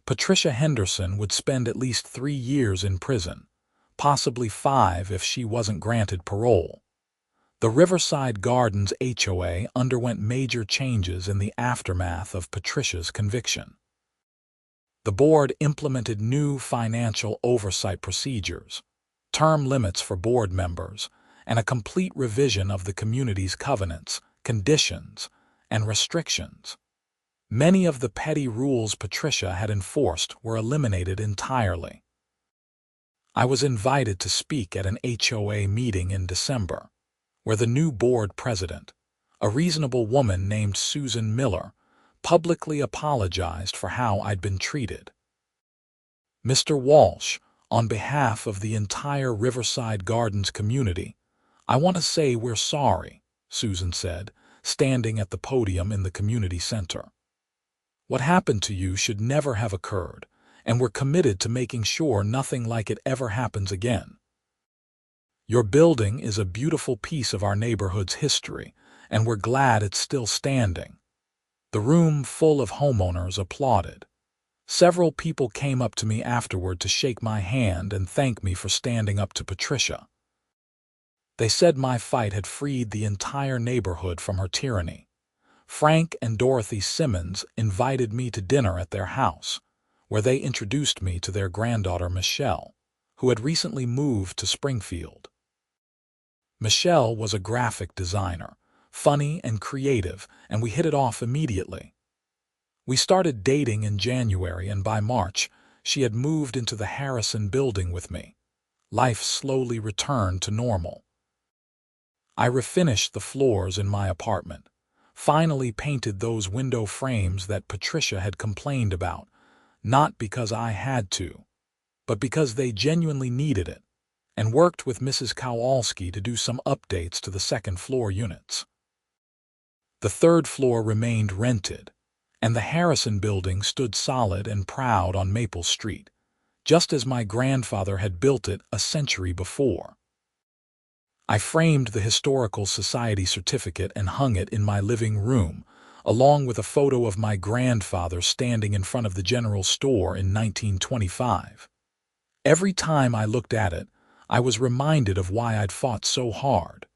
Patricia Henderson would spend at least 3 years in prison, possibly 5 if she wasn't granted parole. The Riverside Gardens HOA underwent major changes in the aftermath of Patricia's conviction. The board implemented new financial oversight procedures, term limits for board members, and a complete revision of the community's covenants, conditions, and restrictions. Many of the petty rules Patricia had enforced were eliminated entirely. I was invited to speak at an HOA meeting in December, where the new board president, a reasonable woman named Susan Miller, publicly apologized for how I'd been treated. "Mr. Walsh, on behalf of the entire Riverside Gardens community, I want to say we're sorry," Susan said, standing at the podium in the community center. "What happened to you should never have occurred, and we're committed to making sure nothing like it ever happens again. Your building is a beautiful piece of our neighborhood's history, and we're glad it's still standing." The room full of homeowners applauded. Several people came up to me afterward to shake my hand and thank me for standing up to Patricia. They said my fight had freed the entire neighborhood from her tyranny. Frank and Dorothy Simmons invited me to dinner at their house, where they introduced me to their granddaughter Michelle, who had recently moved to Springfield. Michelle was a graphic designer, funny and creative, and we hit it off immediately. We started dating in January, and by March, she had moved into the Harrison building with me. Life slowly returned to normal. I refinished the floors in my apartment, finally painted those window frames that Patricia had complained about, not because I had to, but because they genuinely needed it, and worked with Mrs. Kowalski to do some updates to the second-floor units. The third floor remained rented, and the Harrison building stood solid and proud on Maple Street, just as my grandfather had built it a century before. I framed the Historical Society certificate and hung it in my living room, along with a photo of my grandfather standing in front of the general store in 1925. Every time I looked at it, I was reminded of why I'd fought so hard.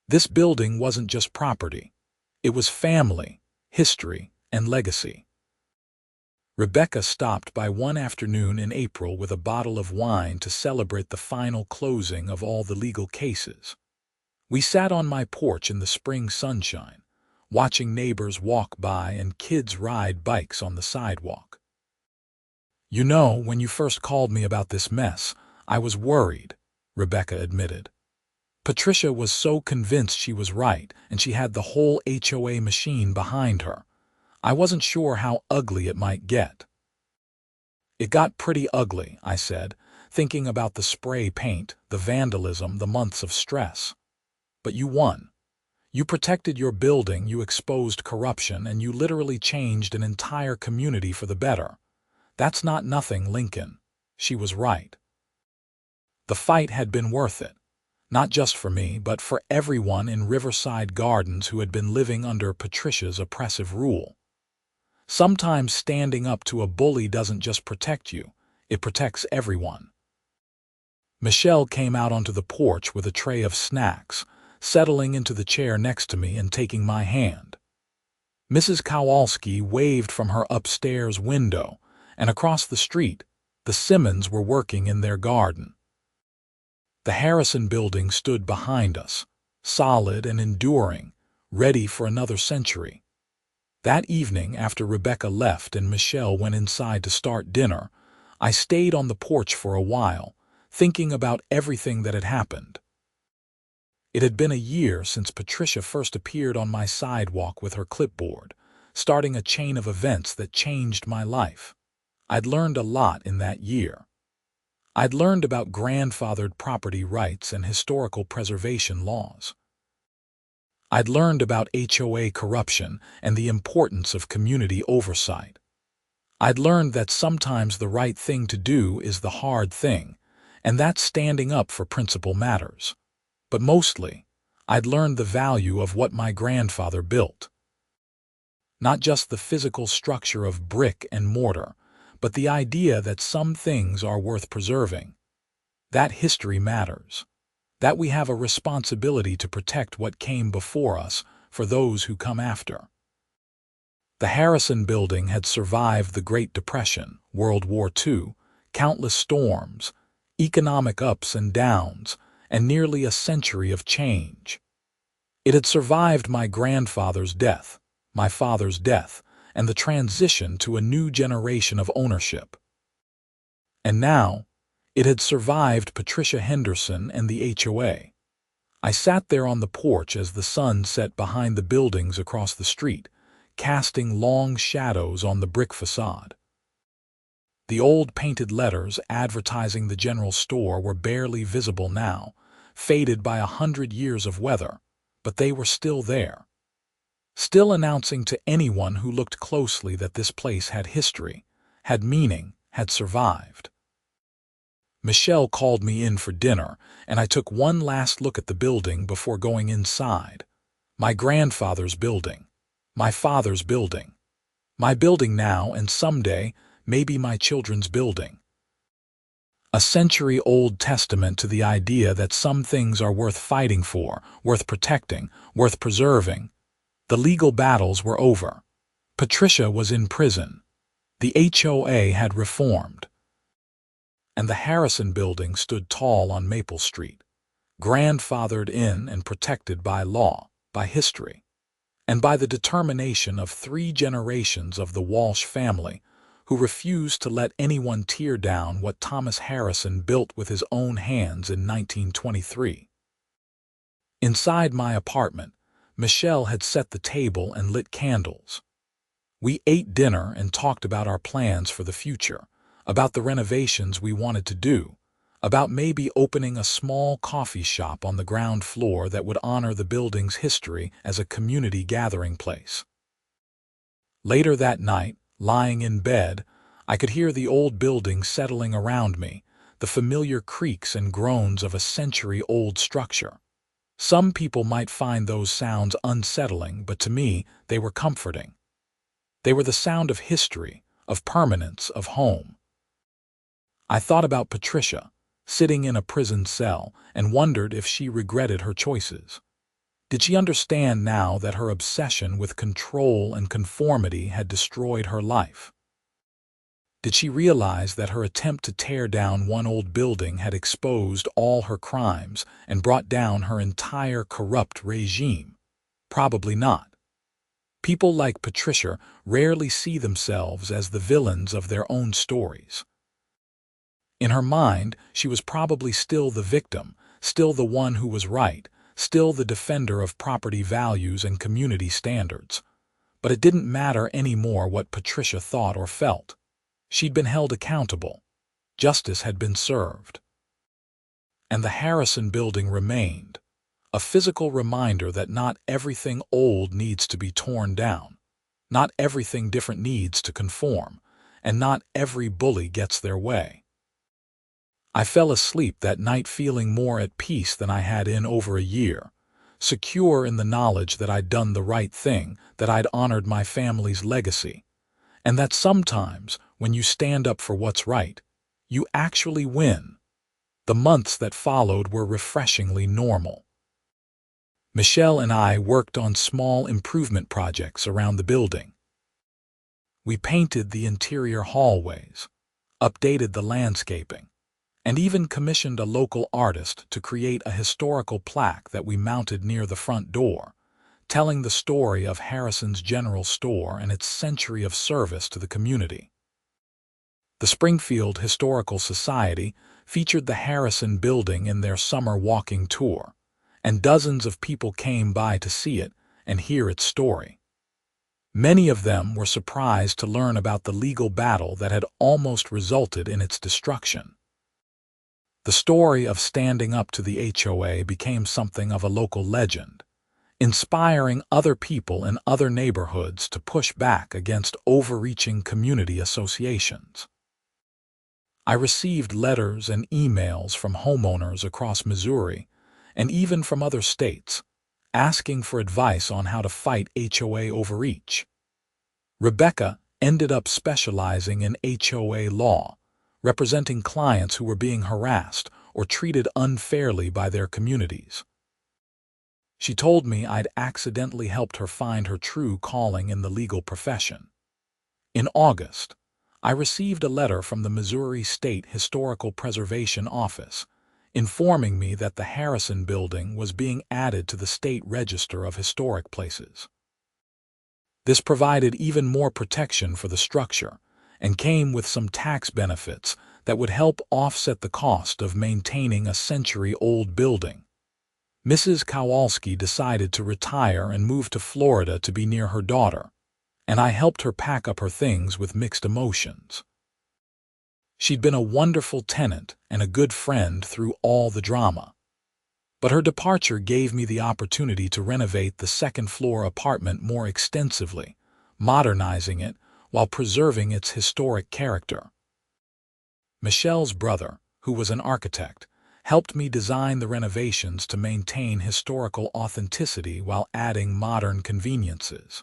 This building wasn't just property. It was family, history, and legacy. Rebecca stopped by one afternoon in April with a bottle of wine to celebrate the final closing of all the legal cases. We sat on my porch in the spring sunshine, watching neighbors walk by and kids ride bikes on the sidewalk. "You know, when you first called me about this mess, I was worried," Rebecca admitted. "Patricia was so convinced she was right, and she had the whole HOA machine behind her. I wasn't sure how ugly it might get." "It got pretty ugly," I said, thinking about the spray paint, the vandalism, the months of stress. "But you won. You protected your building, you exposed corruption, and you literally changed an entire community for the better. That's not nothing, Lincoln." She was right. The fight had been worth it. Not just for me, but for everyone in Riverside Gardens who had been living under Patricia's oppressive rule. Sometimes standing up to a bully doesn't just protect you, it protects everyone. Michelle came out onto the porch with a tray of snacks, settling into the chair next to me and taking my hand. Mrs. Kowalski waved from her upstairs window, and across the street, the Simmons were working in their garden. The Harrison building stood behind us, solid and enduring, ready for another century. That evening, after Rebecca left and Michelle went inside to start dinner, I stayed on the porch for a while, thinking about everything that had happened. It had been a year since Patricia first appeared on my sidewalk with her clipboard, starting a chain of events that changed my life. I'd learned a lot in that year. I'd learned about grandfathered property rights and historical preservation laws. I'd learned about HOA corruption and the importance of community oversight. I'd learned that sometimes the right thing to do is the hard thing, and that standing up for principle matters. But mostly, I'd learned the value of what my grandfather built. Not just the physical structure of brick and mortar, but the idea that some things are worth preserving. That history matters. That we have a responsibility to protect what came before us for those who come after. The Harrison Building had survived the Great Depression, World War II, countless storms, economic ups and downs, and nearly a century of change. It had survived my grandfather's death, my father's death, and the transition to a new generation of ownership. And now, it had survived Patricia Henderson and the HOA. I sat there on the porch as the sun set behind the buildings across the street, casting long shadows on the brick facade. The old painted letters advertising the general store were barely visible now, faded by 100 years of weather, but they were still there, still announcing to anyone who looked closely that this place had history, had meaning, had survived. Michelle called me in for dinner, and I took one last look at the building before going inside. My grandfather's building, my father's building, my building now, and someday, maybe my children's building. A century-old testament to the idea that some things are worth fighting for, worth protecting, worth preserving. The legal battles were over. Patricia was in prison. The HOA had reformed. And the Harrison Building stood tall on Maple Street, grandfathered in and protected by law, by history, and by the determination of 3 generations of the Walsh family, who refused to let anyone tear down what Thomas Harrison built with his own hands in 1923. Inside my apartment, Michelle had set the table and lit candles. We ate dinner and talked about our plans for the future, about the renovations we wanted to do, about maybe opening a small coffee shop on the ground floor that would honor the building's history as a community gathering place. Later that night, lying in bed, I could hear the old building settling around me, the familiar creaks and groans of a century-old structure. Some people might find those sounds unsettling, but to me, they were comforting. They were the sound of history, of permanence, of home. I thought about Patricia, sitting in a prison cell, and wondered if she regretted her choices. Did she understand now that her obsession with control and conformity had destroyed her life? Did she realize that her attempt to tear down one old building had exposed all her crimes and brought down her entire corrupt regime? Probably not. People like Patricia rarely see themselves as the villains of their own stories. In her mind, she was probably still the victim, still the one who was right, still the defender of property values and community standards. But it didn't matter anymore what Patricia thought or felt. She'd been held accountable. Justice had been served. And the Harrison Building remained, a physical reminder that not everything old needs to be torn down, not everything different needs to conform, and not every bully gets their way. I fell asleep that night feeling more at peace than I had in over a year, secure in the knowledge that I'd done the right thing, that I'd honored my family's legacy, and that sometimes, when you stand up for what's right, you actually win. The months that followed were refreshingly normal. Michelle and I worked on small improvement projects around the building. We painted the interior hallways, updated the landscaping, and even commissioned a local artist to create a historical plaque that we mounted near the front door, telling the story of Harrison's General Store and its century of service to the community. The Springfield Historical Society featured the Harrison Building in their summer walking tour, and dozens of people came by to see it and hear its story. Many of them were surprised to learn about the legal battle that had almost resulted in its destruction. The story of standing up to the HOA became something of a local legend, inspiring other people in other neighborhoods to push back against overreaching community associations. I received letters and emails from homeowners across Missouri, and even from other states, asking for advice on how to fight HOA overreach. Rebecca ended up specializing in HOA law, representing clients who were being harassed or treated unfairly by their communities. She told me I'd accidentally helped her find her true calling in the legal profession. In August, I received a letter from the Missouri State Historical Preservation Office informing me that the Harrison Building was being added to the State Register of Historic Places. This provided even more protection for the structure and came with some tax benefits that would help offset the cost of maintaining a century-old building. Mrs. Kowalski decided to retire and move to Florida to be near her daughter, and I helped her pack up her things with mixed emotions. She'd been a wonderful tenant and a good friend through all the drama. But her departure gave me the opportunity to renovate the second-floor apartment more extensively, modernizing it while preserving its historic character. Michelle's brother, who was an architect, helped me design the renovations to maintain historical authenticity while adding modern conveniences.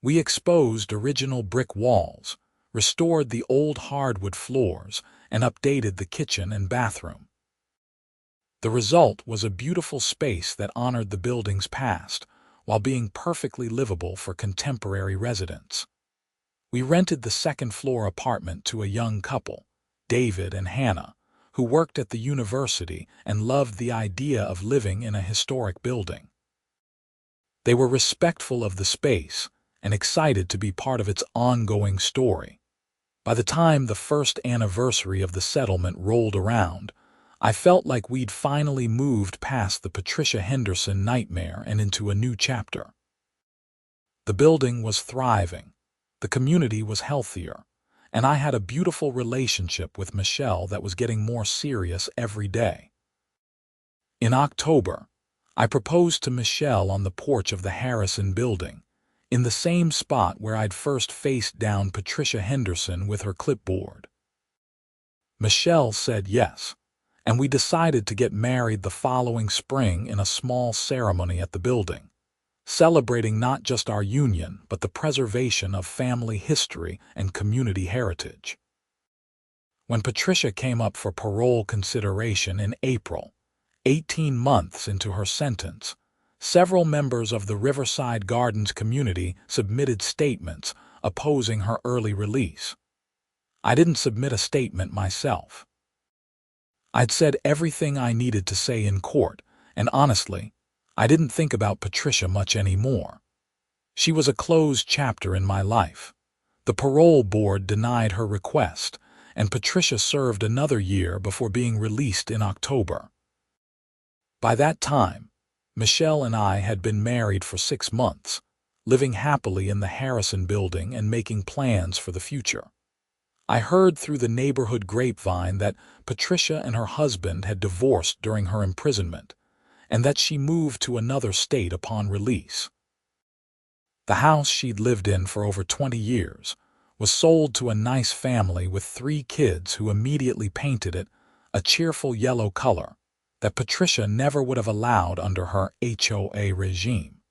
We exposed original brick walls, restored the old hardwood floors, and updated the kitchen and bathroom. The result was a beautiful space that honored the building's past while being perfectly livable for contemporary residents. We rented the second-floor apartment to a young couple, David and Hannah, who worked at the university and loved the idea of living in a historic building. They were respectful of the space and excited to be part of its ongoing story. By the time the first anniversary of the settlement rolled around, I felt like we'd finally moved past the Patricia Henderson nightmare and into a new chapter. The building was thriving, the community was healthier, and I had a beautiful relationship with Michelle that was getting more serious every day. In October, I proposed to Michelle on the porch of the Harrison Building, in the same spot where I'd first faced down Patricia Henderson with her clipboard. Michelle said yes, and we decided to get married the following spring in a small ceremony at the building, celebrating not just our union but the preservation of family history and community heritage. When Patricia came up for parole consideration in April, 18 months into her sentence, several members of the Riverside Gardens community submitted statements opposing her early release. I didn't submit a statement myself. I'd said everything I needed to say in court, and honestly, I didn't think about Patricia much anymore. She was a closed chapter in my life. The parole board denied her request, and Patricia served another year before being released in October. By that time, Michelle and I had been married for 6 months, living happily in the Harrison Building and making plans for the future. I heard through the neighborhood grapevine that Patricia and her husband had divorced during her imprisonment, and that she moved to another state upon release. The house she'd lived in for over 20 years was sold to a nice family with 3 kids who immediately painted it a cheerful yellow color that Patricia never would have allowed under her HOA regime.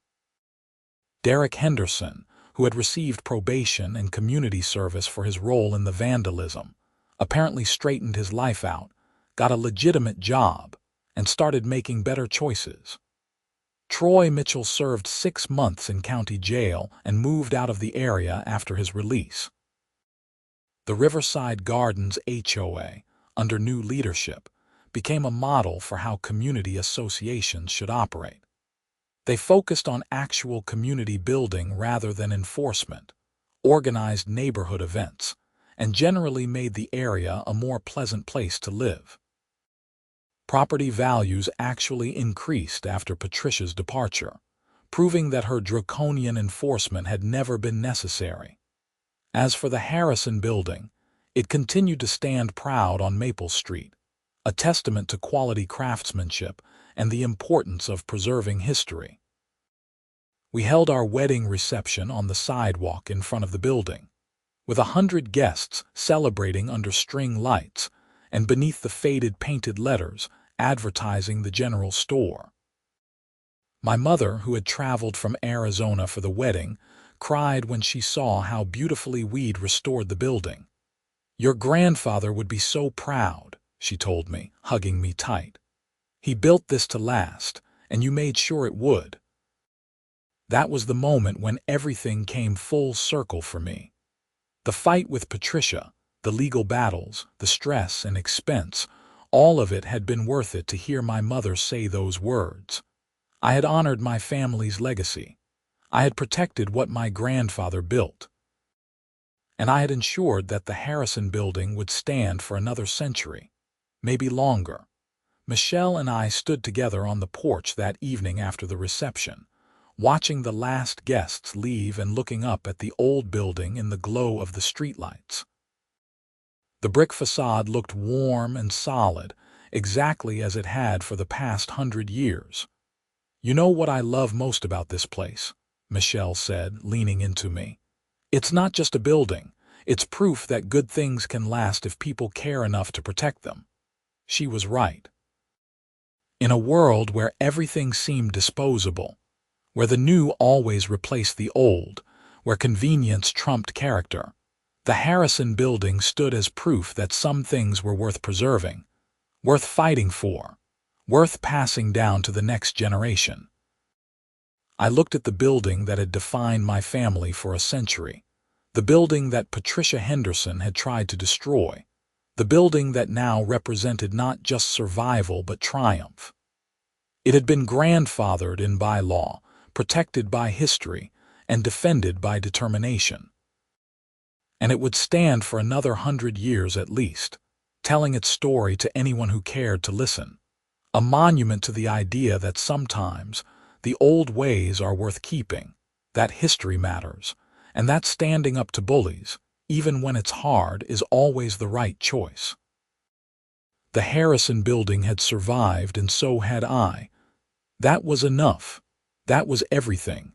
Derek Henderson, who had received probation and community service for his role in the vandalism, apparently straightened his life out, got a legitimate job, and started making better choices. Troy Mitchell served 6 months in county jail and moved out of the area after his release. The Riverside Gardens HOA, under new leadership, became a model for how community associations should operate. They focused on actual community building rather than enforcement, organized neighborhood events, and generally made the area a more pleasant place to live. Property values actually increased after Patricia's departure, proving that her draconian enforcement had never been necessary. As for the Harrison Building, it continued to stand proud on Maple Street, a testament to quality craftsmanship and the importance of preserving history. We held our wedding reception on the sidewalk in front of the building, with 100 guests celebrating under string lights and beneath the faded painted letters advertising the general store. My mother, who had traveled from Arizona for the wedding, cried when she saw how beautifully we'd restored the building. "Your grandfather would be so proud," she told me, hugging me tight. "He built this to last, and you made sure it would. That was the moment when everything came full circle for me. The fight with Patricia, the legal battles, the stress and expense, all of it had been worth it to hear my mother say those words. I had honored my family's legacy. I had protected what my grandfather built. And I had ensured that the Harrison building would stand for another century, maybe longer. Michelle and I stood together on the porch that evening after the reception, watching the last guests leave and looking up at the old building in the glow of the streetlights. The brick facade looked warm and solid, exactly as it had for the past 100 years. "You know what I love most about this place?" Michelle said, leaning into me. "It's not just a building. It's proof that good things can last if people care enough to protect them." She was right. In a world where everything seemed disposable, where the new always replaced the old, where convenience trumped character, the Harrison building stood as proof that some things were worth preserving, worth fighting for, worth passing down to the next generation. I looked at the building that had defined my family for a century, the building that Patricia Henderson had tried to destroy, the building that now represented not just survival but triumph. It had been grandfathered in by law, protected by history, and defended by determination. And it would stand for another 100 years at least, telling its story to anyone who cared to listen. A monument to the idea that sometimes the old ways are worth keeping, that history matters, and that standing up to bullies, even when it's hard, is always the right choice. The Harrison building had survived, and so had I. That was enough. That was everything.